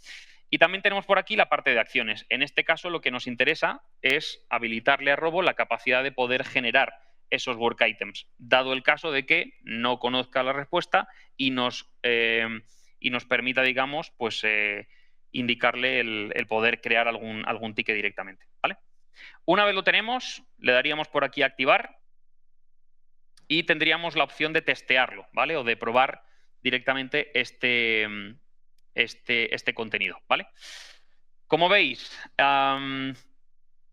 Y también tenemos por aquí la parte de acciones. En este caso, lo que nos interesa es habilitarle a Robo la capacidad de poder generar esos work items, dado el caso de que no conozca la respuesta y nos permita, digamos, pues indicarle el poder crear algún ticket directamente, ¿vale? Una vez lo tenemos, le daríamos por aquí a activar y tendríamos la opción de testearlo, ¿vale? O de probar directamente este contenido, ¿vale? Como veis,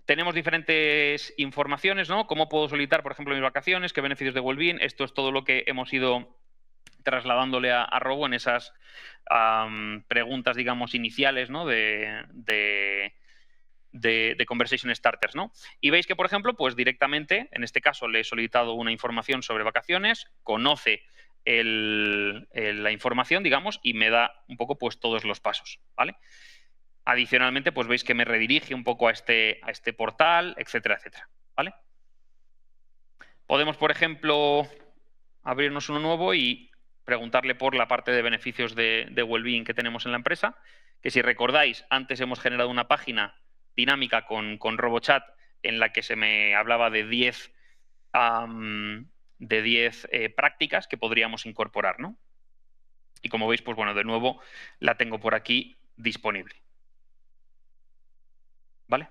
tenemos diferentes informaciones, ¿no? Cómo puedo solicitar, por ejemplo, mis vacaciones, qué beneficios de well-being. Esto es todo lo que hemos ido trasladándole a Robo en esas preguntas, digamos, iniciales, ¿no? de Conversation Starters, ¿no? Y veis que, por ejemplo, pues directamente, en este caso, le he solicitado una información sobre vacaciones, conoce la información, digamos, y me da un poco pues todos los pasos, ¿vale? Adicionalmente, pues veis que me redirige un poco a este portal, etcétera, etcétera, ¿vale? Podemos, por ejemplo, abrirnos uno nuevo y preguntarle por la parte de beneficios de well-being que tenemos en la empresa, que si recordáis, antes hemos generado una página dinámica con RoboChat en la que se me hablaba de 10 prácticas que podríamos incorporar, ¿no? Y como veis, pues bueno, de nuevo la tengo por aquí disponible. ¿Vale?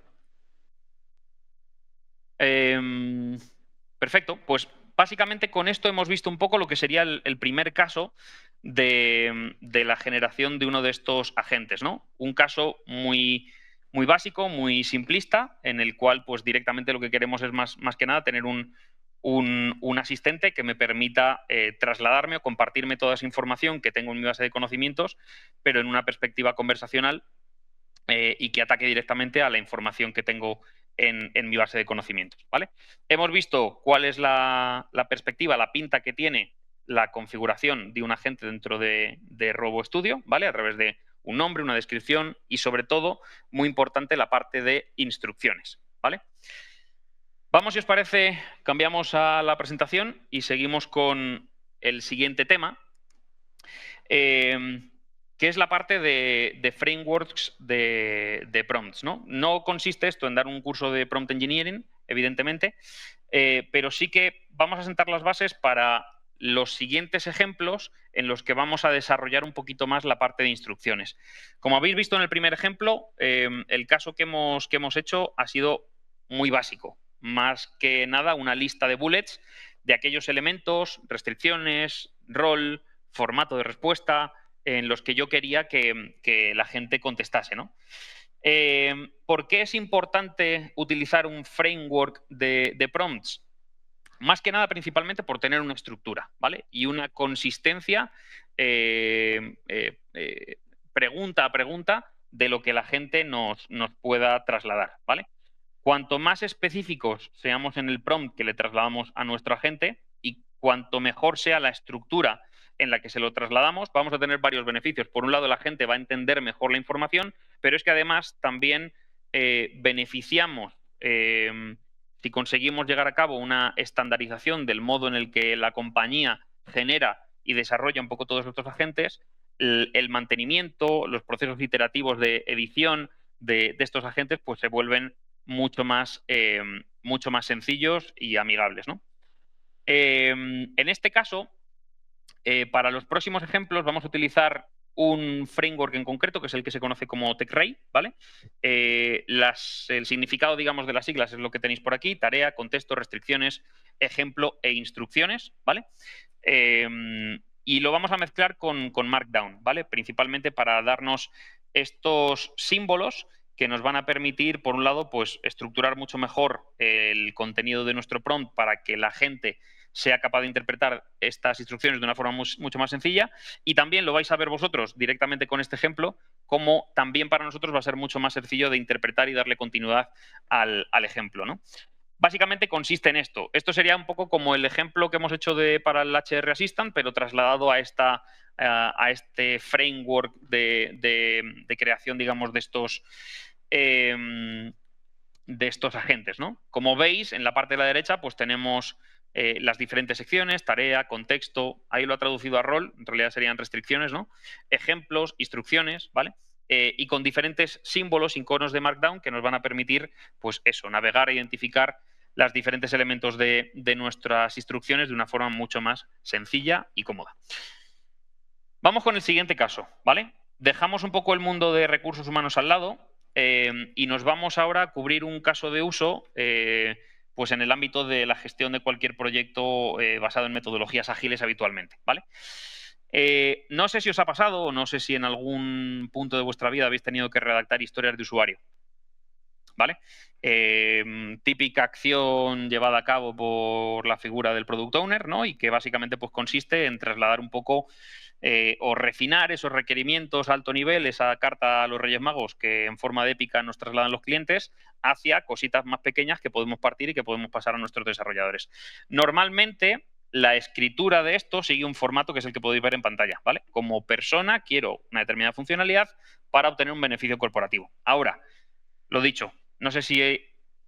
Perfecto, pues básicamente con esto hemos visto un poco lo que sería el primer caso de la generación de uno de estos agentes, ¿no? Un caso muy básico, muy simplista, en el cual pues directamente lo que queremos es más que nada tener un asistente que me permita trasladarme o compartirme toda esa información que tengo en mi base de conocimientos, pero en una perspectiva conversacional y que ataque directamente a la información que tengo en mi base de conocimientos, ¿vale? Hemos visto cuál es la perspectiva, la pinta que tiene la configuración de un agente dentro de RoboStudio, ¿vale? A través de un nombre, una descripción y, sobre todo, muy importante, la parte de instrucciones, ¿vale? Vamos, si os parece, cambiamos a la presentación y seguimos con el siguiente tema, que es la parte de frameworks de prompts, ¿no? No consiste esto en dar un curso de prompt engineering, evidentemente, pero sí que vamos a sentar las bases para los siguientes ejemplos en los que vamos a desarrollar un poquito más la parte de instrucciones. Como habéis visto en el primer ejemplo, el caso que hemos hecho ha sido muy básico. Más que nada una lista de bullets de aquellos elementos, restricciones, rol, formato de respuesta, en los que yo quería que la gente contestase, ¿no? ¿Por qué es importante utilizar un framework de prompts? Más que nada, principalmente por tener una estructura, ¿vale? Y una consistencia pregunta a pregunta de lo que la gente nos pueda trasladar, ¿vale? Cuanto más específicos seamos en el prompt que le trasladamos a nuestro agente y cuanto mejor sea la estructura en la que se lo trasladamos, vamos a tener varios beneficios. Por un lado, la gente va a entender mejor la información, pero es que además también beneficiamos si conseguimos llegar a cabo una estandarización del modo en el que la compañía genera y desarrolla un poco todos estos agentes, el mantenimiento, los procesos iterativos de edición de estos agentes, pues se vuelven mucho más sencillos y amigables, ¿no? En este caso, para los próximos ejemplos vamos a utilizar un framework en concreto, que es el que se conoce como TechRay, ¿vale? El significado, digamos, de las siglas es lo que tenéis por aquí: tarea, contexto, restricciones, ejemplo e instrucciones, ¿vale? Y lo vamos a mezclar con Markdown, ¿vale? Principalmente para darnos estos símbolos que nos van a permitir, por un lado, pues estructurar mucho mejor el contenido de nuestro prompt para que la gente sea capaz de interpretar estas instrucciones de una forma mucho más sencilla, y también lo vais a ver vosotros directamente con este ejemplo, como también para nosotros va a ser mucho más sencillo de interpretar y darle continuidad al ejemplo, ¿no? Básicamente consiste en esto. Esto sería un poco como el ejemplo que hemos hecho para el HR Assistant, pero trasladado a este framework de creación, digamos, de estos agentes, ¿no? Como veis, en la parte de la derecha, pues tenemos las diferentes secciones: tarea, contexto, ahí lo ha traducido a rol, en realidad serían restricciones, ¿no? Ejemplos, instrucciones, ¿vale? Y con diferentes símbolos, iconos de Markdown que nos van a permitir, pues eso, navegar e identificar los diferentes elementos de nuestras instrucciones de una forma mucho más sencilla y cómoda. Vamos con el siguiente caso, ¿vale? Dejamos un poco el mundo de recursos humanos al lado y nos vamos ahora a cubrir un caso de uso pues en el ámbito de la gestión de cualquier proyecto basado en metodologías ágiles habitualmente, ¿vale? No sé si os ha pasado o no sé si en algún punto de vuestra vida habéis tenido que redactar historias de usuario, ¿vale? Típica acción llevada a cabo por la figura del Product Owner, ¿no? Y que básicamente pues, consiste en trasladar un poco o refinar esos requerimientos a alto nivel, esa carta a los Reyes Magos que en forma de épica nos trasladan los clientes, hacia cositas más pequeñas que podemos partir y que podemos pasar a nuestros desarrolladores. Normalmente, la escritura de esto sigue un formato que es el que podéis ver en pantalla, ¿vale? Como persona quiero una determinada funcionalidad para obtener un beneficio corporativo. Ahora, lo dicho, no sé si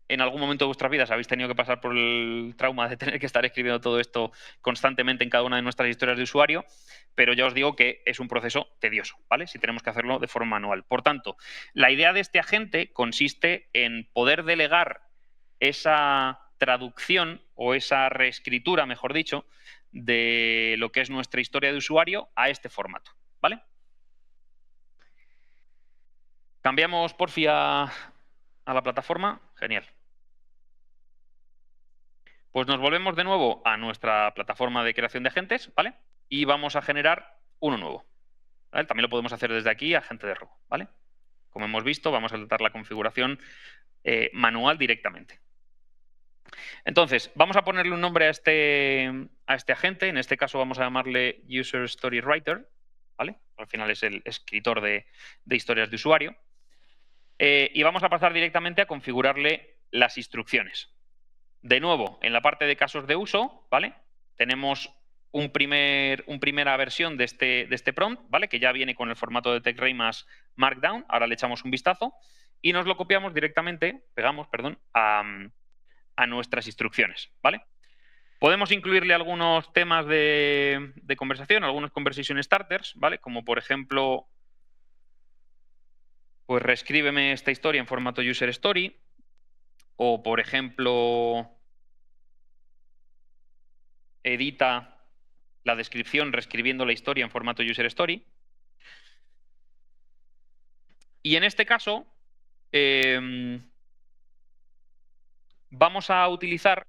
en algún momento de vuestras vidas habéis tenido que pasar por el trauma de tener que estar escribiendo todo esto constantemente en cada una de nuestras historias de usuario, pero ya os digo que es un proceso tedioso, ¿vale? Si tenemos que hacerlo de forma manual. Por tanto, la idea de este agente consiste en poder delegar esa traducción o esa reescritura, mejor dicho, de lo que es nuestra historia de usuario a este formato, ¿vale? Cambiamos, porfia, a la plataforma. Genial. Pues nos volvemos de nuevo a nuestra plataforma de creación de agentes, ¿vale? Y vamos a generar uno nuevo, ¿vale? También lo podemos hacer desde aquí, agente de robo, ¿vale? Como hemos visto, vamos a tratar la configuración manual directamente. Entonces, vamos a ponerle un nombre a este agente. En este caso vamos a llamarle User Story Writer, ¿vale? Al final es el escritor de historias de usuario. Y vamos a pasar directamente a configurarle las instrucciones. De nuevo, en la parte de casos de uso, ¿vale? Tenemos una primera versión de este prompt, ¿vale? Que ya viene con el formato de TechRay más Markdown. Ahora le echamos un vistazo y nos lo copiamos directamente, pegamos, perdón, a nuestras instrucciones, ¿vale? Podemos incluirle algunos temas de conversación, algunos conversation starters, ¿vale? Como por ejemplo, pues reescríbeme esta historia en formato user story, o por ejemplo, edita la descripción reescribiendo la historia en formato user story. Y en este caso, vamos a utilizar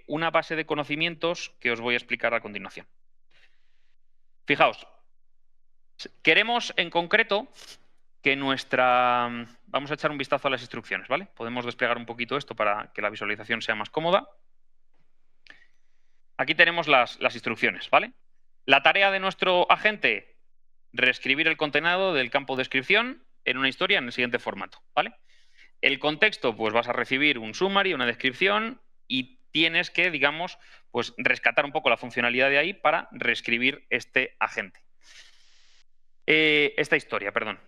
una base de conocimientos que os voy a explicar a continuación. Fijaos, Queremos, en concreto, que nuestra... Vamos a echar un vistazo a las instrucciones, ¿vale? Podemos desplegar un poquito esto para que la visualización sea más cómoda. Aquí tenemos las instrucciones, ¿vale? La tarea de nuestro agente, reescribir el contenido del campo de descripción en una historia en el siguiente formato, ¿vale? El contexto, pues vas a recibir un summary, una descripción y tienes que, digamos, pues rescatar un poco la funcionalidad de ahí para reescribir este agente. Esta historia, perdón.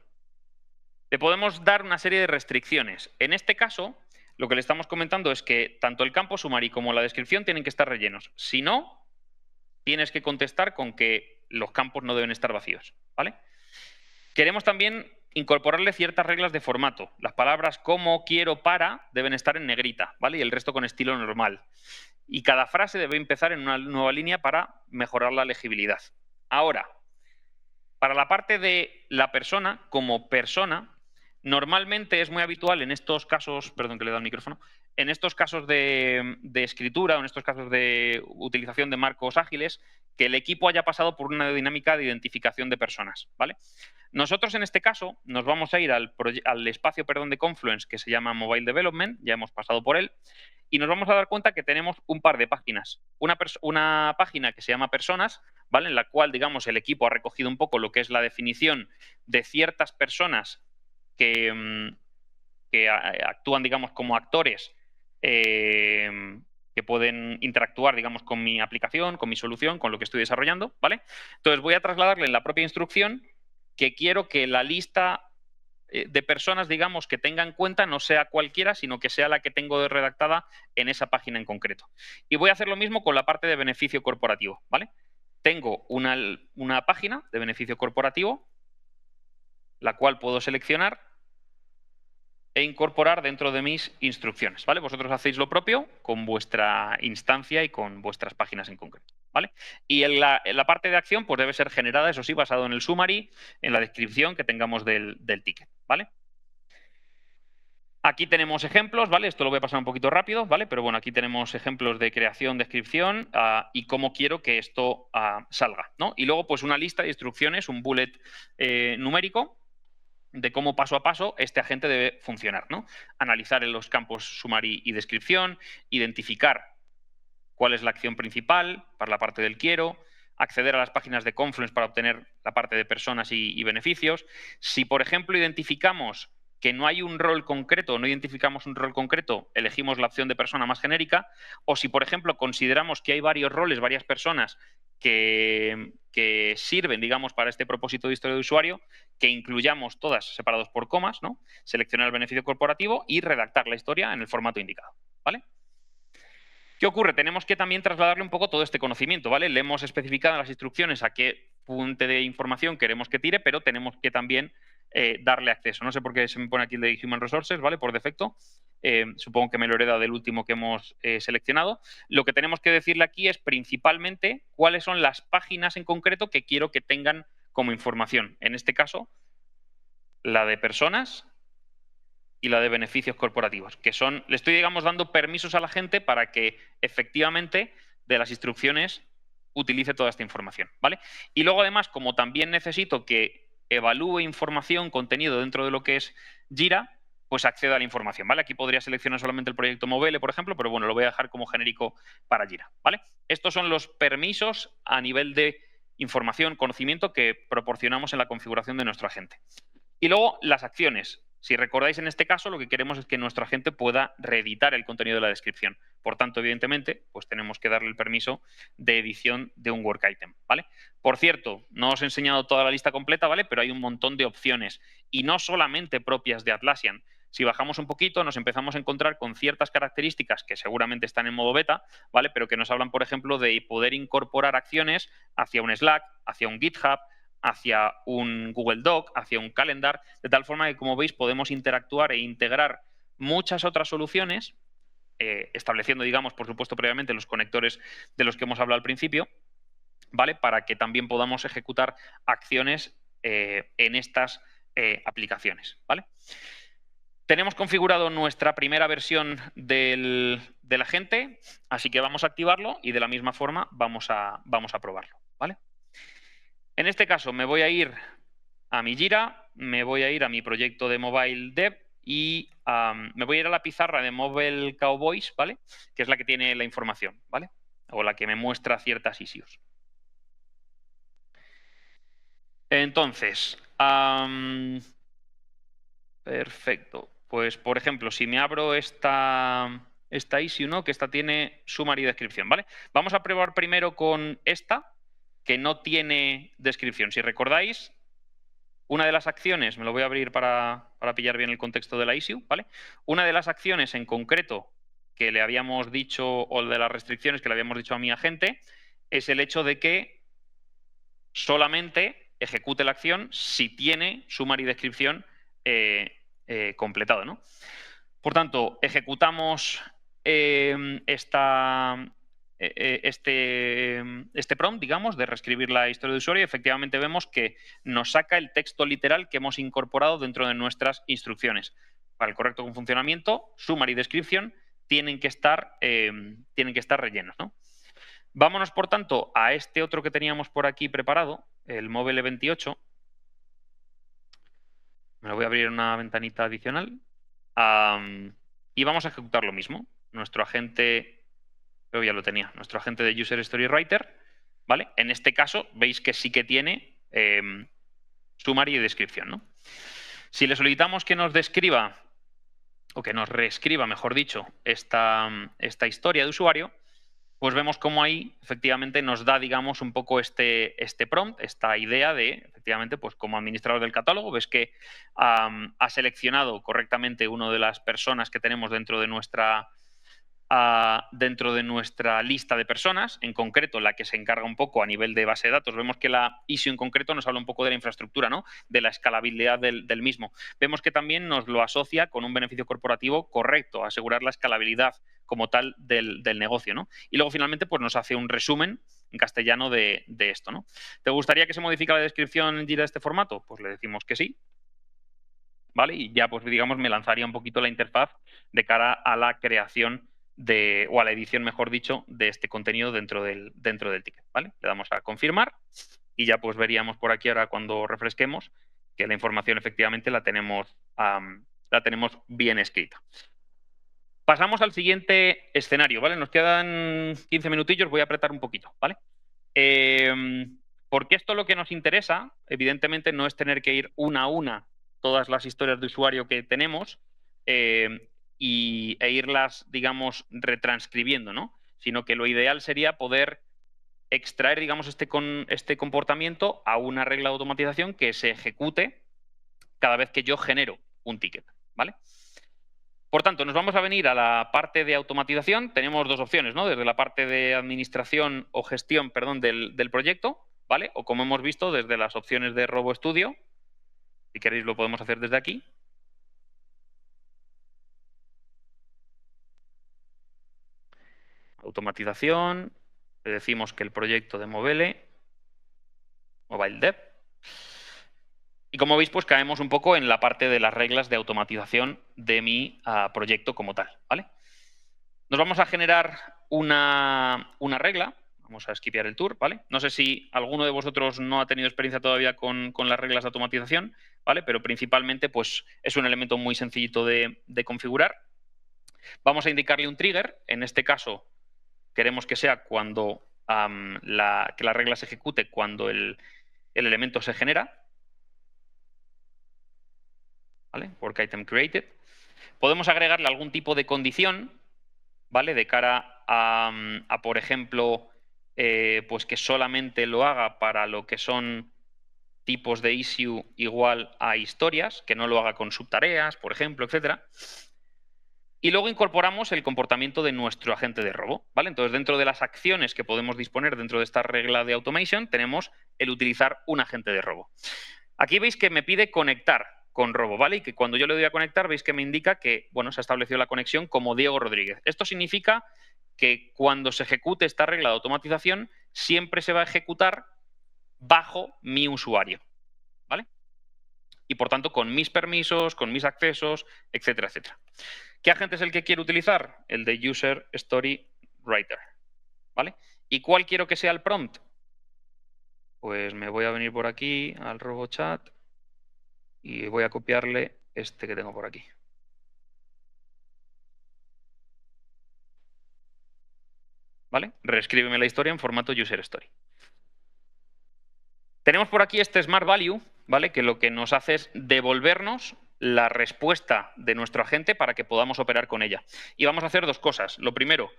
Le podemos dar una serie de restricciones. En este caso, lo que le estamos comentando es que tanto el campo summary como la descripción tienen que estar rellenos. Si no, tienes que contestar con que los campos no deben estar vacíos, ¿vale? Queremos también incorporarle ciertas reglas de formato. Las palabras como, quiero, para deben estar en negrita, ¿vale? Y el resto con estilo normal. Y cada frase debe empezar en una nueva línea para mejorar la legibilidad. Ahora, para la parte de la persona, como persona, normalmente es muy habitual en estos casos, perdón que le he dado el micrófono, en estos casos de escritura o en estos casos de utilización de marcos ágiles, que el equipo haya pasado por una dinámica de identificación de personas, ¿vale? Nosotros en este caso nos vamos a ir al espacio de Confluence que se llama Mobile Development, ya hemos pasado por él, y nos vamos a dar cuenta que tenemos un par de páginas. Una página que se llama Personas, ¿vale? En la cual, digamos, el equipo ha recogido un poco lo que es la definición de ciertas personas que actúan, digamos, como actores que pueden interactuar, digamos, con mi aplicación, con mi solución, con lo que estoy desarrollando, ¿vale? Entonces voy a trasladarle en la propia instrucción que quiero que la lista de personas, digamos, que tenga en cuenta no sea cualquiera, sino que sea la que tengo redactada en esa página en concreto. Y voy a hacer lo mismo con la parte de beneficio corporativo, ¿vale? Tengo una página de beneficio corporativo, la cual puedo seleccionar e incorporar dentro de mis instrucciones, ¿vale? Vosotros hacéis lo propio con vuestra instancia y con vuestras páginas en concreto, ¿vale? Y en la parte de acción, pues debe ser generada, eso sí, basado en el summary, en la descripción que tengamos del ticket, ¿vale? Aquí tenemos ejemplos, ¿vale? Esto lo voy a pasar un poquito rápido, ¿vale? Pero bueno, aquí tenemos ejemplos de creación, descripción y cómo quiero que esto salga, ¿no? Y luego, pues una lista de instrucciones, un bullet numérico de cómo paso a paso este agente debe funcionar, ¿no? Analizar en los campos summary y descripción, identificar cuál es la acción principal para la parte del quiero, acceder a las páginas de Confluence para obtener la parte de personas y beneficios. Si, por ejemplo, identificamos que no hay un rol concreto, no identificamos un rol concreto, elegimos la opción de persona más genérica, o si, por ejemplo, consideramos que hay varios roles, varias personas que sirven, digamos, para este propósito de historia de usuario, que incluyamos todas separados por comas, ¿no? Seleccionar el beneficio corporativo y redactar la historia en el formato indicado, ¿vale? ¿Qué ocurre? Tenemos que también trasladarle un poco todo este conocimiento, ¿vale? Le hemos especificado en las instrucciones a qué fuente de información queremos que tire, pero tenemos que también darle acceso. No sé por qué se me pone aquí el de Human Resources, ¿vale? Por defecto. Supongo que me lo hereda del último que hemos seleccionado. Lo que tenemos que decirle aquí es principalmente cuáles son las páginas en concreto que quiero que tengan como información. En este caso, la de personas y la de beneficios corporativos, que son, le estoy, digamos, dando permisos a la gente para que efectivamente de las instrucciones utilice toda esta información, ¿vale? Y luego, además, como también necesito que evalúe información, contenido dentro de lo que es Jira, pues acceda a la información, ¿vale? Aquí podría seleccionar solamente el proyecto Mobile, por ejemplo, pero bueno, lo voy a dejar como genérico para Jira, ¿vale? Estos son los permisos a nivel de información, conocimiento que proporcionamos en la configuración de nuestro agente. Y luego las acciones. Si recordáis, en este caso, lo que queremos es que nuestro agente pueda reeditar el contenido de la descripción. Por tanto, evidentemente, pues tenemos que darle el permiso de edición de un work item, ¿vale? Por cierto, no os he enseñado toda la lista completa, ¿vale? Pero hay un montón de opciones y no solamente propias de Atlassian. Si bajamos un poquito, nos empezamos a encontrar con ciertas características que seguramente están en modo beta, ¿vale? Pero que nos hablan, por ejemplo, de poder incorporar acciones hacia un Slack, hacia un GitHub, hacia un Google Doc, hacia un calendar, de tal forma que, como veis, podemos interactuar e integrar muchas otras soluciones, estableciendo, digamos, por supuesto, previamente los conectores de los que hemos hablado al principio, ¿vale? Para que también podamos ejecutar acciones en estas aplicaciones, ¿vale? Tenemos configurado nuestra primera versión del agente, así que vamos a activarlo y de la misma forma vamos a probarlo, ¿vale? En este caso me voy a ir a mi Jira, me voy a ir a mi proyecto de Mobile Dev y me voy a ir a la pizarra de Mobile Cowboys, ¿vale? Que es la que tiene la información, ¿vale? O la que me muestra ciertas issues. Entonces, perfecto. Pues, por ejemplo, si me abro esta issue, ¿no? Que esta tiene summary y descripción, ¿vale? Vamos a probar primero con esta, que no tiene descripción. Si recordáis, una de las acciones, me lo voy a abrir para pillar bien el contexto de la issue, ¿vale? Una de las acciones en concreto que le habíamos dicho, o de las restricciones que le habíamos dicho a mi agente, es el hecho de que solamente ejecute la acción si tiene summary y descripción completado, ¿no? Por tanto, ejecutamos este prompt, digamos, de reescribir la historia de usuario y efectivamente vemos que nos saca el texto literal que hemos incorporado dentro de nuestras instrucciones. Para el correcto funcionamiento, summary y description tienen que estar rellenos, ¿no? Vámonos, por tanto, a este otro que teníamos por aquí preparado, el Mobile 28. Me lo voy a abrir en una ventanita adicional. Y vamos a ejecutar lo mismo. Nuestro agente, creo que ya lo tenía, nuestro agente de User Story Writer, ¿vale? En este caso, veis que sí que tiene summary y descripción, ¿no? Si le solicitamos que nos describa, o que nos reescriba, mejor dicho, esta historia de usuario, pues vemos cómo ahí efectivamente nos da, digamos, un poco este prompt, esta idea de, efectivamente, pues como administrador del catálogo, ves que ha seleccionado correctamente una de las personas que tenemos dentro de nuestra lista de personas, en concreto la que se encarga un poco a nivel de base de datos. Vemos que la issue en concreto nos habla un poco de la infraestructura, ¿no? De la escalabilidad del mismo. Vemos que también nos lo asocia con un beneficio corporativo correcto, asegurar la escalabilidad como tal del negocio, ¿no? Y luego finalmente pues nos hace un resumen en castellano de esto, ¿no? ¿Te gustaría que se modifique la descripción en Jira de este formato? Pues le decimos que sí, ¿vale? Y ya pues digamos me lanzaría un poquito la interfaz de cara a la creación o a la edición, mejor dicho, de este contenido dentro del ticket, ¿vale? Le damos a confirmar y ya pues veríamos por aquí ahora cuando refresquemos que la información efectivamente la tenemos bien escrita. Pasamos al siguiente escenario, ¿vale? Nos quedan 15 minutillos, voy a apretar un poquito, ¿vale? Porque esto lo que nos interesa, evidentemente, no es tener que ir una a una todas las historias de usuario que tenemos e irlas, digamos, retranscribiendo, ¿no? Sino que lo ideal sería poder extraer, digamos, este comportamiento a una regla de automatización que se ejecute cada vez que yo genero un ticket, ¿vale? Por tanto, nos vamos a venir a la parte de automatización. Tenemos dos opciones, ¿no? Desde la parte de administración o gestión, perdón, del proyecto, ¿vale? O como hemos visto, desde las opciones de RoboStudio. Si queréis lo podemos hacer desde aquí. Automatización. Le decimos que el proyecto de Mobile Dev. Y como veis, pues caemos un poco en la parte de las reglas de automatización de mi proyecto como tal, ¿vale? Nos vamos a generar una regla. Vamos a skipear el tour, ¿vale? No sé si alguno de vosotros no ha tenido experiencia todavía con las reglas de automatización, ¿vale? Pero principalmente, pues, es un elemento muy sencillito de configurar. Vamos a indicarle un trigger. En este caso, queremos que sea cuando que la regla se ejecute cuando el elemento se genera, ¿vale? Work item created. Podemos agregarle algún tipo de condición, ¿vale? De cara a por ejemplo, pues que solamente lo haga para lo que son tipos de issue igual a historias, que no lo haga con subtareas, por ejemplo, etcétera. Y luego incorporamos el comportamiento de nuestro agente de robo, ¿vale? Entonces, dentro de las acciones que podemos disponer dentro de esta regla de automation, tenemos el utilizar un agente de robo. Aquí veis que me pide conectar con robo, ¿vale? Y que cuando yo le doy a conectar, veis que me indica que, bueno, se ha establecido la conexión como Diego Rodríguez. Esto significa que cuando se ejecute esta regla de automatización, siempre se va a ejecutar bajo mi usuario, ¿vale? Y por tanto, con mis permisos, con mis accesos, etcétera, etcétera. ¿Qué agente es el que quiero utilizar? El de User Story Writer, ¿vale? ¿Y cuál quiero que sea el prompt? Pues me voy a venir por aquí al RoboChat y voy a copiarle este que tengo por aquí. ¿Vale? Reescríbeme la historia en formato user story. Tenemos por aquí este Smart Value, ¿vale? Que lo que nos hace es devolvernos la respuesta de nuestro agente para que podamos operar con ella. Y vamos a hacer dos cosas. Lo primero,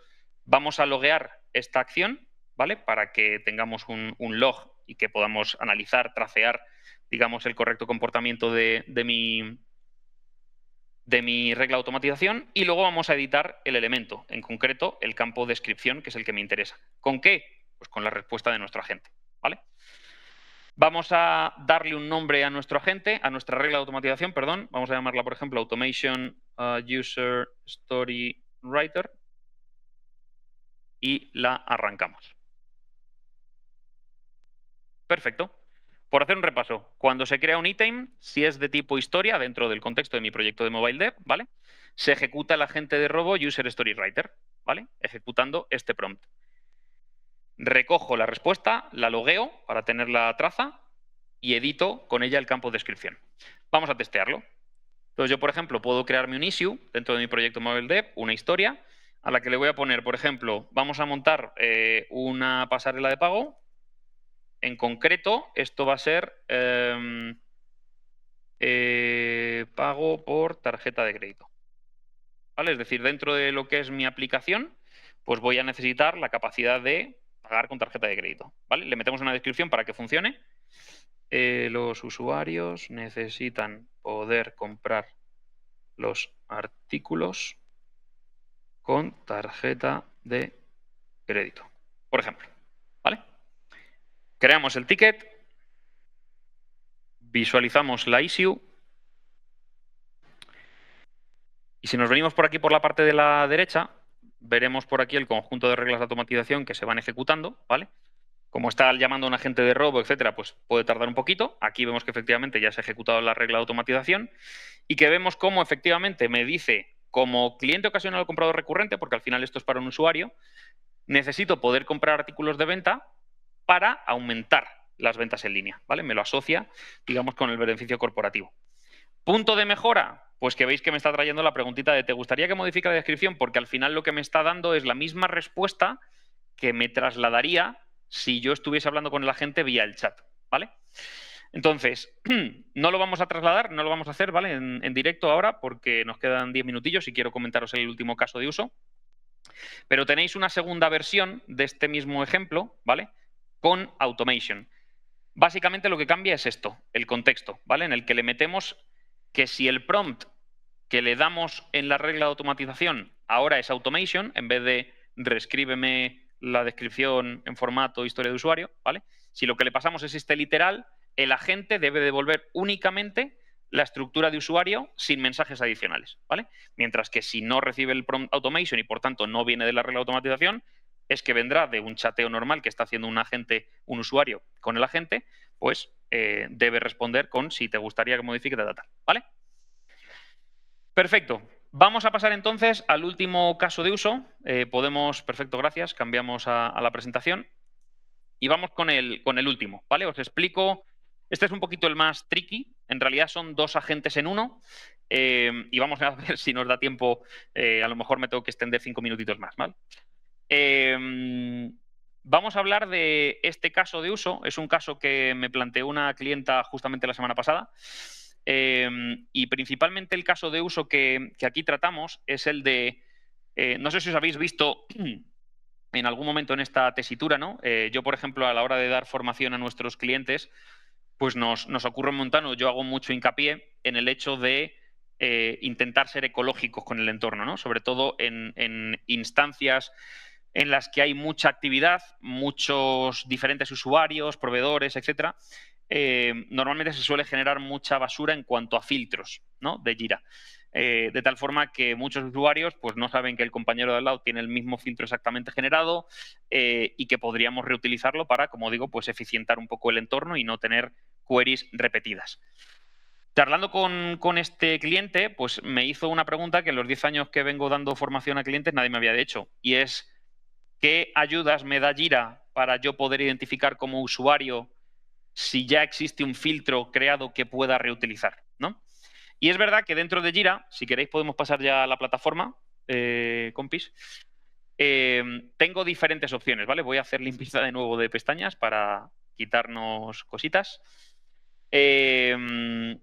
vamos a loguear esta acción, ¿vale? Para que tengamos un log y que podamos analizar, tracear, digamos, el correcto comportamiento de mi regla de automatización, y luego vamos a editar el elemento, en concreto el campo descripción, que es el que me interesa. ¿Con qué? Pues con la respuesta de nuestro agente, ¿vale? Vamos a darle un nombre a nuestro agente, a nuestra regla de automatización, perdón. Vamos a llamarla, por ejemplo, Automation User Story Writer, y la arrancamos. Perfecto. Por hacer un repaso, cuando se crea un ítem, si es de tipo historia, dentro del contexto de mi proyecto de Mobile Dev, ¿vale? Se ejecuta el agente de robo User Story Writer, ¿vale? Ejecutando este prompt. Recojo la respuesta, la logueo para tener la traza y edito con ella el campo de descripción. Vamos a testearlo. Entonces yo, por ejemplo, puedo crearme un issue dentro de mi proyecto Mobile Dev, una historia, a la que le voy a poner, por ejemplo, vamos a montar una pasarela de pago. En concreto, esto va a ser pago por tarjeta de crédito. ¿Vale? Es decir, dentro de lo que es mi aplicación, pues voy a necesitar la capacidad de pagar con tarjeta de crédito. ¿Vale? Le metemos una descripción para que funcione. Los usuarios necesitan poder comprar los artículos con tarjeta de crédito, por ejemplo. ¿Vale? Creamos el ticket, visualizamos la issue, y si nos venimos por aquí por la parte de la derecha, veremos por aquí el conjunto de reglas de automatización que se van ejecutando, ¿vale? Como está llamando a un agente de robo, etcétera, pues puede tardar un poquito. Aquí vemos que efectivamente ya se ha ejecutado la regla de automatización y que vemos cómo efectivamente me dice, como cliente ocasional o comprador recurrente, porque al final esto es para un usuario, necesito poder comprar artículos de venta para aumentar las ventas en línea, ¿vale? Me lo asocia, digamos, con el beneficio corporativo. ¿Punto de mejora? Pues que veis que me está trayendo la preguntita de ¿te gustaría que modifique la descripción? Porque al final lo que me está dando es la misma respuesta que me trasladaría si yo estuviese hablando con el agente vía el chat, ¿vale? Entonces, no lo vamos a trasladar, no lo vamos a hacer, ¿vale? En directo ahora, porque nos quedan 10 minutillos y quiero comentaros el último caso de uso. Pero tenéis una segunda versión de este mismo ejemplo, ¿vale? Con automation. Básicamente lo que cambia es esto, el contexto, ¿vale? En el que le metemos que si el prompt que le damos en la regla de automatización ahora es automation, en vez de reescríbeme la descripción en formato historia de usuario, ¿vale? Si lo que le pasamos es este literal, el agente debe devolver únicamente la estructura de usuario sin mensajes adicionales, ¿vale? Mientras que si no recibe el prompt automation y por tanto no viene de la regla de automatización, es que vendrá de un chateo normal que está haciendo un agente, un usuario con el agente, pues debe responder con si te gustaría que modifique tal, ¿vale? Perfecto. Vamos a pasar entonces al último caso de uso. Perfecto, gracias, cambiamos a la presentación. Y vamos con el último, ¿vale? Os explico. Este es un poquito el más tricky. En realidad son dos agentes en uno. Y vamos a ver si nos da tiempo. A lo mejor me tengo que extender 5 minutitos más, ¿vale? Vamos a hablar de este caso de uso. Es un caso que me planteó una clienta justamente la semana pasada. Y principalmente el caso de uso que aquí tratamos es el de, no sé si os habéis visto en algún momento en esta tesitura, ¿no? Yo, por ejemplo, a la hora de dar formación a nuestros clientes, pues nos ocurre un montón, yo hago mucho hincapié en el hecho de intentar ser ecológicos con el entorno, ¿no? Sobre todo en instancias en las que hay mucha actividad, muchos diferentes usuarios, proveedores, etcétera. Normalmente se suele generar mucha basura en cuanto a filtros, ¿no? De Jira. De tal forma que muchos usuarios pues, no saben que el compañero de al lado tiene el mismo filtro exactamente generado y que podríamos reutilizarlo para, como digo, pues eficientar un poco el entorno y no tener queries repetidas. Charlando con este cliente, pues me hizo una pregunta que en los 10 años que vengo dando formación a clientes nadie me había hecho, y es ¿qué ayudas me da Jira para yo poder identificar como usuario si ya existe un filtro creado que pueda reutilizar, ¿no? Y es verdad que dentro de Jira, si queréis podemos pasar ya a la plataforma, compis, tengo diferentes opciones, ¿vale? Voy a hacer limpieza de nuevo de pestañas para quitarnos cositas. Tengo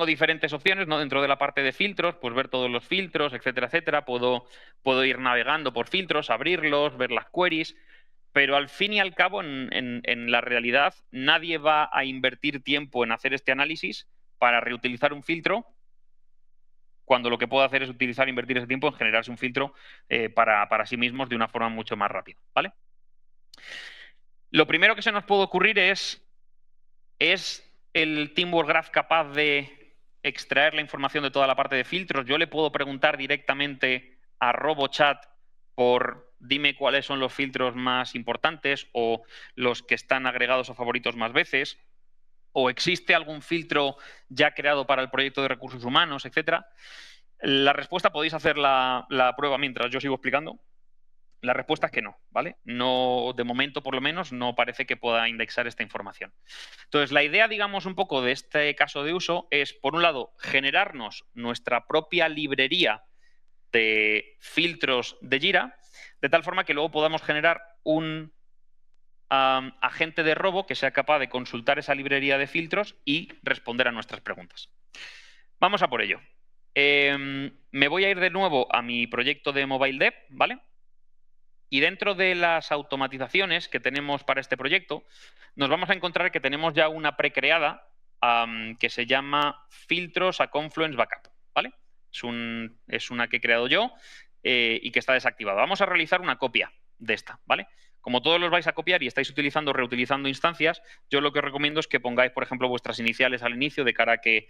diferentes opciones, ¿no? Dentro de la parte de filtros, pues ver todos los filtros, etcétera, etcétera. Puedo ir navegando por filtros, abrirlos, ver las queries, pero al fin y al cabo, en la realidad, nadie va a invertir tiempo en hacer este análisis para reutilizar un filtro, cuando lo que puedo hacer es invertir ese tiempo en generarse un filtro para sí mismos de una forma mucho más rápida, ¿vale? Lo primero que se nos puede ocurrir ¿es el Teamwork Graph capaz de extraer la información de toda la parte de filtros? Yo le puedo preguntar directamente a RoboChat por dime cuáles son los filtros más importantes o los que están agregados a favoritos más veces, o existe algún filtro ya creado para el proyecto de recursos humanos, etcétera. La respuesta, podéis hacer la prueba mientras yo sigo explicando. La respuesta es que no, ¿vale? No, de momento, por lo menos, no parece que pueda indexar esta información. Entonces, la idea, digamos, un poco de este caso de uso es, por un lado, generarnos nuestra propia librería de filtros de Jira, de tal forma que luego podamos generar un agente de robo que sea capaz de consultar esa librería de filtros y responder a nuestras preguntas. Vamos a por ello. Me voy a ir de nuevo a mi proyecto de Mobile Dev, ¿vale? Y dentro de las automatizaciones que tenemos para este proyecto, nos vamos a encontrar que tenemos ya una precreada que se llama Filtros a Confluence Backup, ¿vale? Es una que he creado yo y que está desactivada. Vamos a realizar una copia de esta, ¿vale? Como todos los vais a copiar y estáis reutilizando instancias, yo lo que os recomiendo es que pongáis, por ejemplo, vuestras iniciales al inicio de cara a que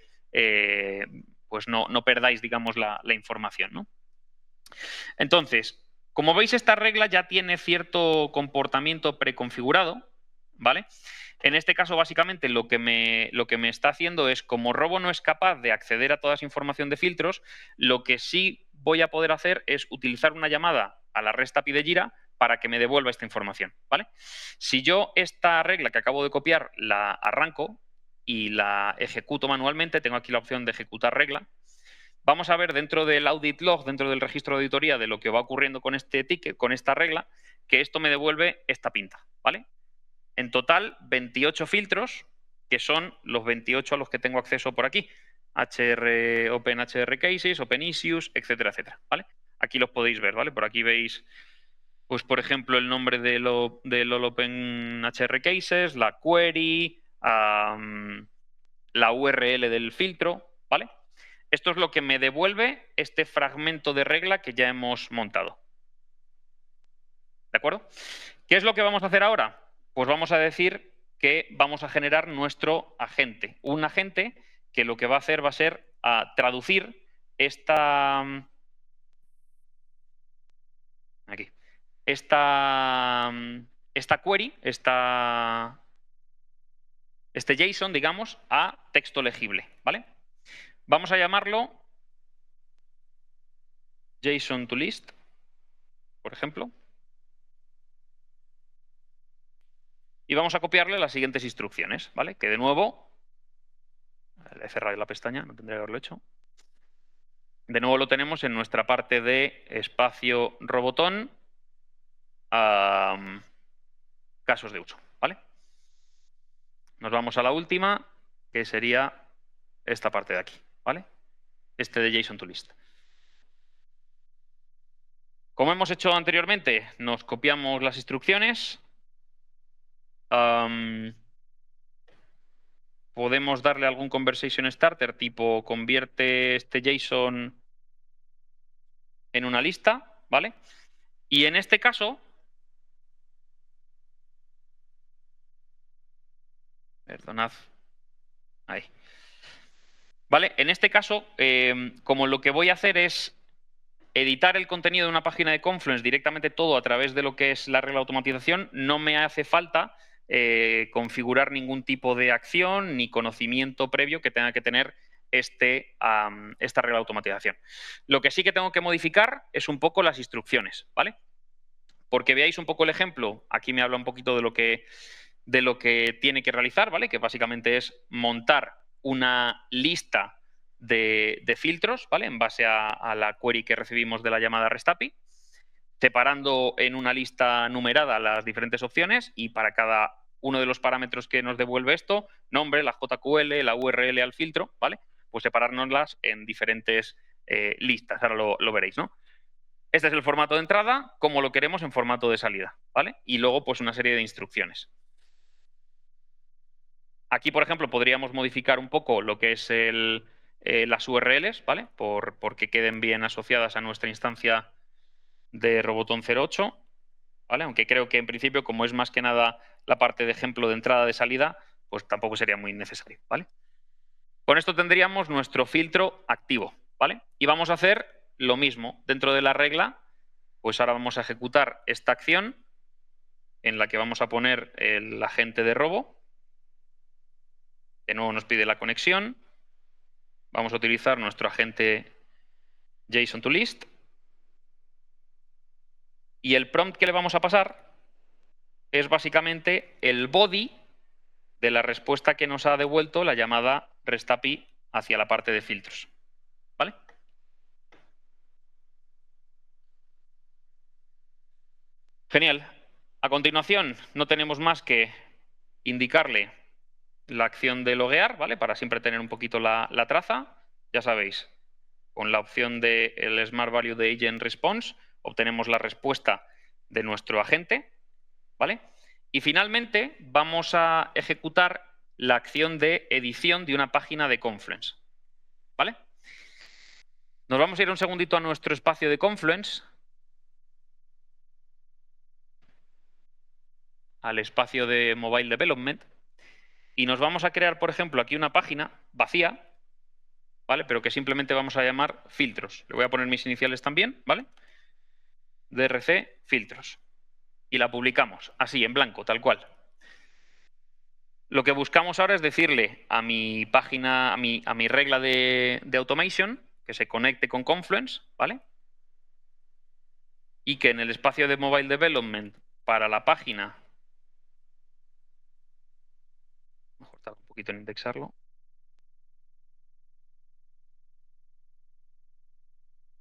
pues no perdáis, digamos, la información, ¿no? Entonces, como veis, esta regla ya tiene cierto comportamiento preconfigurado, ¿vale? En este caso, básicamente, lo que me está haciendo es, como Robo no es capaz de acceder a toda esa información de filtros, lo que sí voy a poder hacer es utilizar una llamada a la REST API de Jira para que me devuelva esta información, ¿vale? Si yo esta regla que acabo de copiar la arranco y la ejecuto manualmente, tengo aquí la opción de ejecutar regla. Vamos a ver dentro del audit log, dentro del registro de auditoría, de lo que va ocurriendo con este ticket, con esta regla, que esto me devuelve esta pinta, ¿vale? En total, 28 filtros, que son los 28 a los que tengo acceso por aquí. Open HR Cases, Open Issues, etcétera, etcétera, ¿vale? Aquí los podéis ver, ¿vale? Por aquí veis, pues, por ejemplo, el nombre del Open HR Cases, la query, la URL del filtro, ¿vale? Esto es lo que me devuelve este fragmento de regla que ya hemos montado. ¿De acuerdo? ¿Qué es lo que vamos a hacer ahora? Pues vamos a decir que vamos a generar nuestro agente. Un agente que lo que va a hacer va a ser traducir esta query, este JSON, digamos, a texto legible, ¿vale? Vamos a llamarlo JSON to list, por ejemplo. Y vamos a copiarle las siguientes instrucciones, ¿vale? Que de nuevo, he cerrado la pestaña, no tendría que haberlo hecho. De nuevo lo tenemos en nuestra parte de espacio robotón, casos de uso, ¿vale? Nos vamos a la última, que sería esta parte de aquí, ¿vale? Este de JSON to list. Como hemos hecho anteriormente, nos copiamos las instrucciones. Podemos darle algún conversation starter, tipo convierte este JSON en una lista, ¿vale? Y en este caso, perdonad, ahí. ¿Vale? En este caso, como lo que voy a hacer es editar el contenido de una página de Confluence directamente todo a través de lo que es la regla de automatización, no me hace falta configurar ningún tipo de acción ni conocimiento previo que tenga que tener esta regla de automatización. Lo que sí que tengo que modificar es un poco las instrucciones, ¿vale? Porque veáis un poco el ejemplo, aquí me habla un poquito de lo que de lo que tiene que realizar, ¿vale? Que básicamente es montar una lista de filtros, ¿vale? En base a la query que recibimos de la llamada REST-API, separando en una lista numerada las diferentes opciones y para cada uno de los parámetros que nos devuelve esto, nombre, la JQL, la URL al filtro, ¿vale? Pues separárnoslas en diferentes listas. Ahora lo veréis, ¿no? Este es el formato de entrada, como lo queremos en formato de salida, ¿vale? Y luego, pues, una serie de instrucciones. Aquí, por ejemplo, podríamos modificar un poco lo que es las URLs, ¿vale? Porque queden bien asociadas a nuestra instancia de Robotón 08, ¿vale? Aunque creo que en principio, como es más que nada la parte de ejemplo de entrada de salida, pues tampoco sería muy necesario, ¿vale? Con esto tendríamos nuestro filtro activo, ¿vale? Y vamos a hacer lo mismo. Dentro de la regla, pues ahora vamos a ejecutar esta acción en la que vamos a poner el agente de robo. De nuevo nos pide la conexión. Vamos a utilizar nuestro agente JSON2List. Y el prompt que le vamos a pasar es básicamente el body de la respuesta que nos ha devuelto la llamada REST-API hacia la parte de filtros. ¿Vale? Genial. A continuación, no tenemos más que indicarle la acción de loguear, ¿vale? Para siempre tener un poquito la traza. Ya sabéis, con la opción del Smart Value de Agent Response obtenemos la respuesta de nuestro agente, ¿vale? Y finalmente vamos a ejecutar la acción de edición de una página de Confluence, ¿vale? Nos vamos a ir un segundito a nuestro espacio de Confluence, al espacio de Mobile Development, y nos vamos a crear, por ejemplo, aquí una página vacía, ¿vale? Pero que simplemente vamos a llamar filtros. Le voy a poner mis iniciales también, ¿vale? DRC filtros. Y la publicamos, así, en blanco, tal cual. Lo que buscamos ahora es decirle a mi página, a mi regla de automation, que se conecte con Confluence, ¿vale? Y que en el espacio de Mobile Development para la página, mejor tarda un poquito en indexarlo.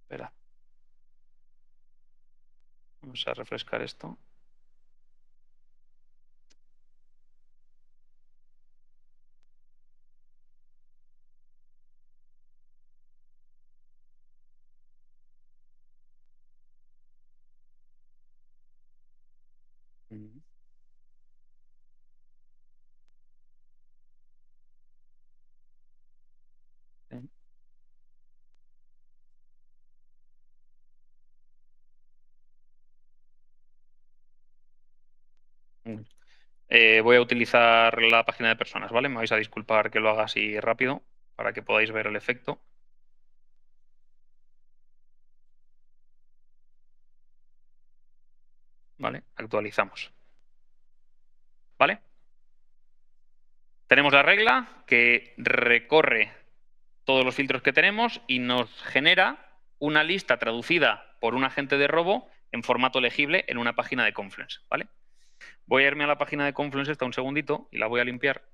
Espera. Vamos a refrescar esto. Voy a utilizar la página de personas, ¿vale? Me vais a disculpar que lo haga así rápido para que podáis ver el efecto. ¿Vale? Actualizamos. ¿Vale? Tenemos la regla que recorre todos los filtros que tenemos y nos genera una lista traducida por un agente de robo en formato legible en una página de Confluence, ¿vale? Voy a irme a la página de Confluence un segundito y la voy a limpiar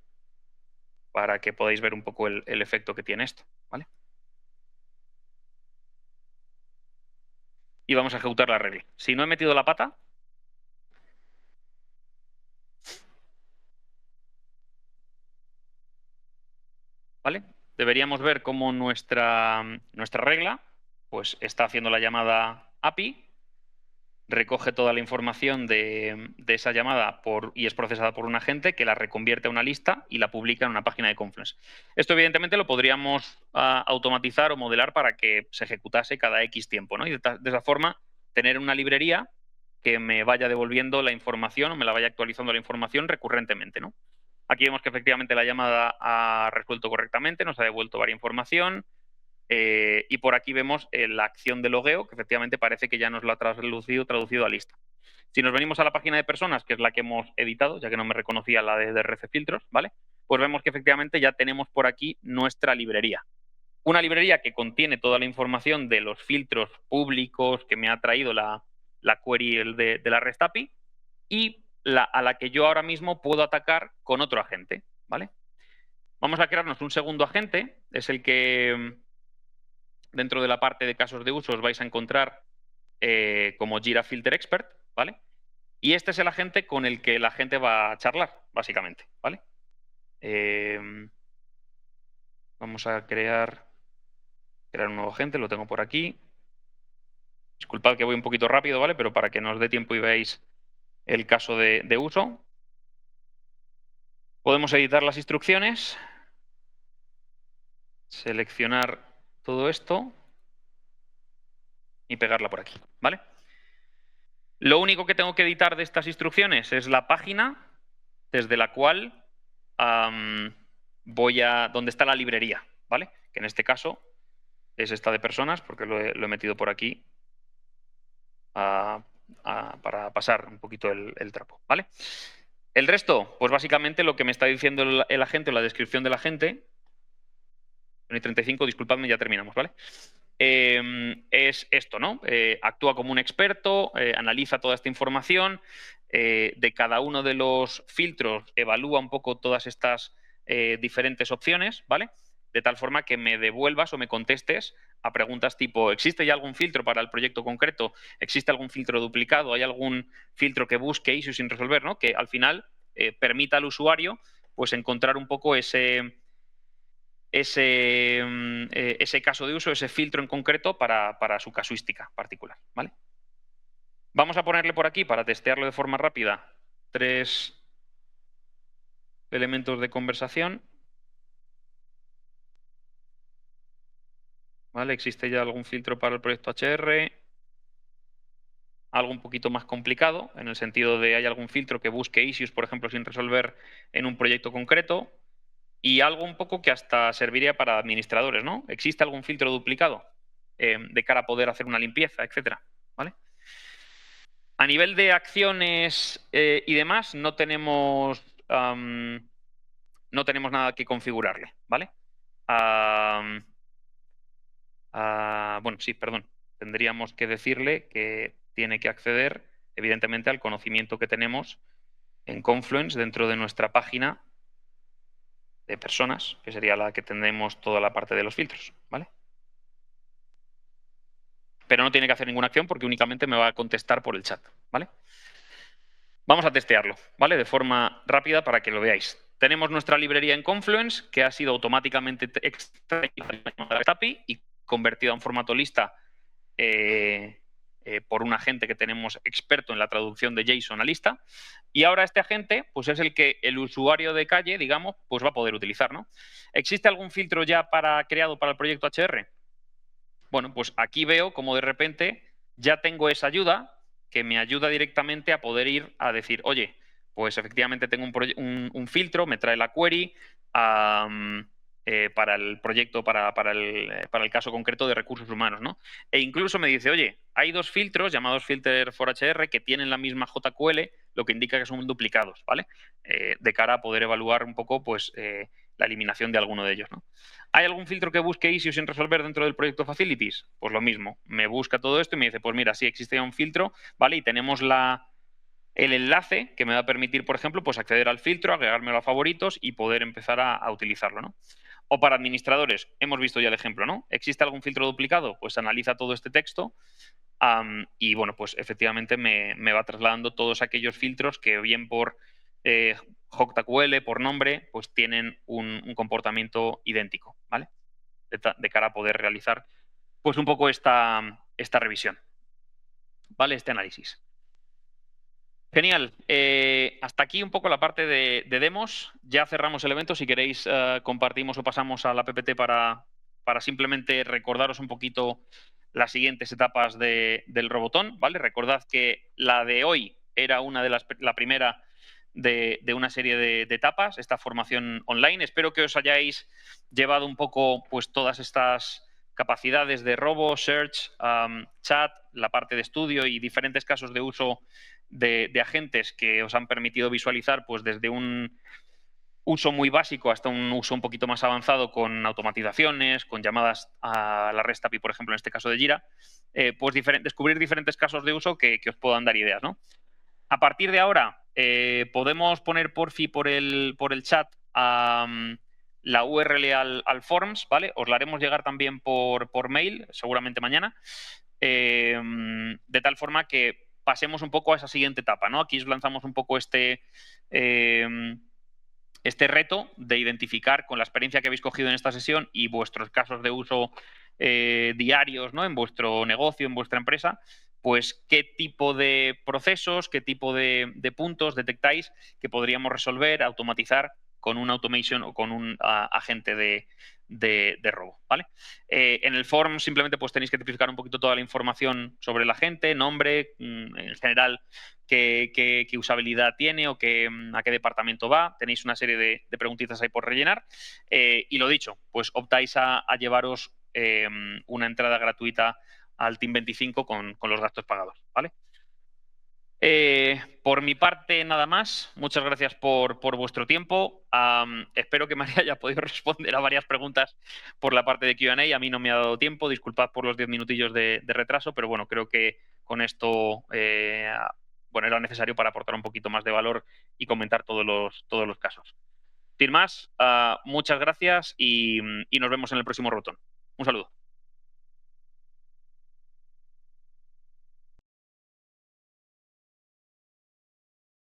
para que podáis ver un poco el efecto que tiene esto, ¿vale? Y vamos a ejecutar la regla. Si no he metido la pata, ¿vale? Deberíamos ver cómo nuestra regla pues, está haciendo la llamada API, recoge toda la información de esa llamada y es procesada por un agente que la reconvierte a una lista y la publica en una página de Confluence. Esto, evidentemente, lo podríamos automatizar o modelar para que se ejecutase cada X tiempo, ¿no? Y de esa forma, tener una librería que me vaya devolviendo la información o me la vaya actualizando la información recurrentemente, ¿no? Aquí vemos que efectivamente la llamada ha resuelto correctamente, nos ha devuelto varias información. Y por aquí vemos la acción de logueo, que efectivamente parece que ya nos lo ha traducido a lista. Si nos venimos a la página de personas, que es la que hemos editado, ya que no me reconocía la de DRC filtros, ¿vale? Pues vemos que efectivamente ya tenemos por aquí nuestra librería. Una librería que contiene toda la información de los filtros públicos que me ha traído la query de la REST API y a la que yo ahora mismo puedo atacar con otro agente, ¿vale? Vamos a crearnos un segundo agente, es el que dentro de la parte de casos de uso os vais a encontrar como Jira Filter Expert, ¿vale? Y este es el agente con el que la gente va a charlar, básicamente, ¿vale? Vamos a crear un nuevo agente, lo tengo por aquí. Disculpad que voy un poquito rápido, ¿vale? Pero para que nos dé tiempo y veáis el caso de uso. Podemos editar las instrucciones, seleccionar todo esto y pegarla por aquí, ¿vale? Lo único que tengo que editar de estas instrucciones es la página desde la cual donde está la librería, ¿vale? Que en este caso es esta de personas, porque lo he metido por aquí para pasar un poquito el trapo, ¿vale? El resto, pues básicamente lo que me está diciendo el agente o la descripción del agente, 35, disculpadme, ya terminamos, ¿vale? Es esto, ¿no? Actúa como un experto, analiza toda esta información, de cada uno de los filtros evalúa un poco todas estas diferentes opciones, ¿vale? De tal forma que me devuelvas o me contestes a preguntas tipo, ¿existe ya algún filtro para el proyecto concreto? ¿Existe algún filtro duplicado? ¿Hay algún filtro que busque issues sin resolver? ¿No? Que al final permita al usuario pues encontrar un poco ese caso de uso, ese filtro en concreto para su casuística particular, ¿vale? Vamos a ponerle por aquí, para testearlo de forma rápida, 3 elementos de conversación. ¿Vale? Existe ya algún filtro para el proyecto HR, algo un poquito más complicado, en el sentido de hay algún filtro que busque issues, por ejemplo, sin resolver en un proyecto concreto, y algo un poco que hasta serviría para administradores, ¿no? ¿Existe algún filtro duplicado de cara a poder hacer una limpieza, etcétera? ¿Vale? A nivel de acciones y demás, no tenemos nada que configurarle, ¿vale? Bueno, sí, perdón. Tendríamos que decirle que tiene que acceder, evidentemente, al conocimiento que tenemos en Confluence dentro de nuestra página de personas, que sería la que tendremos toda la parte de los filtros, ¿vale? Pero no tiene que hacer ninguna acción porque únicamente me va a contestar por el chat, ¿vale? Vamos a testearlo, ¿vale? De forma rápida para que lo veáis. Tenemos nuestra librería en Confluence que ha sido automáticamente extraída de API y convertida en formato lista por un agente que tenemos experto en la traducción de JSON a lista. Y ahora este agente pues es el que el usuario de calle, digamos, pues va a poder utilizar, ¿no? ¿Existe algún filtro ya creado para el proyecto HR? Bueno, pues aquí veo como de repente ya tengo esa ayuda que me ayuda directamente a poder ir a decir, oye, pues efectivamente tengo un filtro, me trae la query para el proyecto, para el caso concreto de recursos humanos, ¿no? E incluso me dice, oye, hay 2 filtros llamados filter for HR que tienen la misma JQL, lo que indica que son duplicados, ¿vale? De cara a poder evaluar un poco, pues, la eliminación de alguno de ellos, ¿no? ¿Hay algún filtro que busque issues sin resolver dentro del proyecto Facilities? Pues lo mismo, me busca todo esto y me dice, pues mira, sí, existe ya un filtro, ¿vale? Y tenemos el enlace que me va a permitir, por ejemplo, pues acceder al filtro, agregármelo a favoritos y poder empezar a utilizarlo, ¿no? O para administradores, hemos visto ya el ejemplo, ¿no? ¿Existe algún filtro duplicado? Pues analiza todo este texto y, bueno, pues efectivamente me va trasladando todos aquellos filtros que bien por JQL, por nombre, pues tienen un comportamiento idéntico, ¿vale? De cara a poder realizar, pues un poco esta revisión, ¿vale? Este análisis. Genial. Hasta aquí un poco la parte de demos. Ya cerramos el evento. Si queréis, compartimos o pasamos a la PPT para simplemente recordaros un poquito las siguientes etapas del Robotón, ¿vale? Recordad que la de hoy era la primera de una serie de etapas, esta formación online. Espero que os hayáis llevado un poco pues todas estas capacidades de robo, search, chat, la parte de estudio y diferentes casos de uso de agentes que os han permitido visualizar pues desde un uso muy básico hasta un uso un poquito más avanzado con automatizaciones, con llamadas a la REST API, por ejemplo, en este caso de Jira, pues descubrir diferentes casos de uso que os puedan dar ideas, ¿no? A partir de ahora Podemos poner porfi por el chat la URL al forms, ¿vale? Os la haremos llegar también por mail, seguramente mañana, de tal forma que pasemos un poco a esa siguiente etapa, ¿no? Aquí os lanzamos un poco este reto de identificar con la experiencia que habéis cogido en esta sesión y vuestros casos de uso diarios, ¿no? En vuestro negocio, en vuestra empresa, pues qué tipo de procesos, qué tipo de puntos detectáis que podríamos resolver, automatizar con un automation o con un agente de robo, ¿vale? En el form simplemente pues tenéis que tipificar un poquito toda la información sobre el agente, nombre, en general qué usabilidad tiene o a qué departamento va. Tenéis una serie de preguntitas ahí por rellenar. Y lo dicho, pues optáis a llevaros una entrada gratuita al Team 25 con los gastos pagados, ¿vale? Por mi parte, nada más. Muchas gracias por vuestro tiempo. Espero que María haya podido responder a varias preguntas por la parte de Q&A. A mí no me ha dado tiempo. Disculpad por los 10 minutillos de retraso, pero bueno, creo que con esto bueno, era necesario para aportar un poquito más de valor y comentar todos los casos. Sin más, muchas gracias y nos vemos en el próximo Rotón. Un saludo.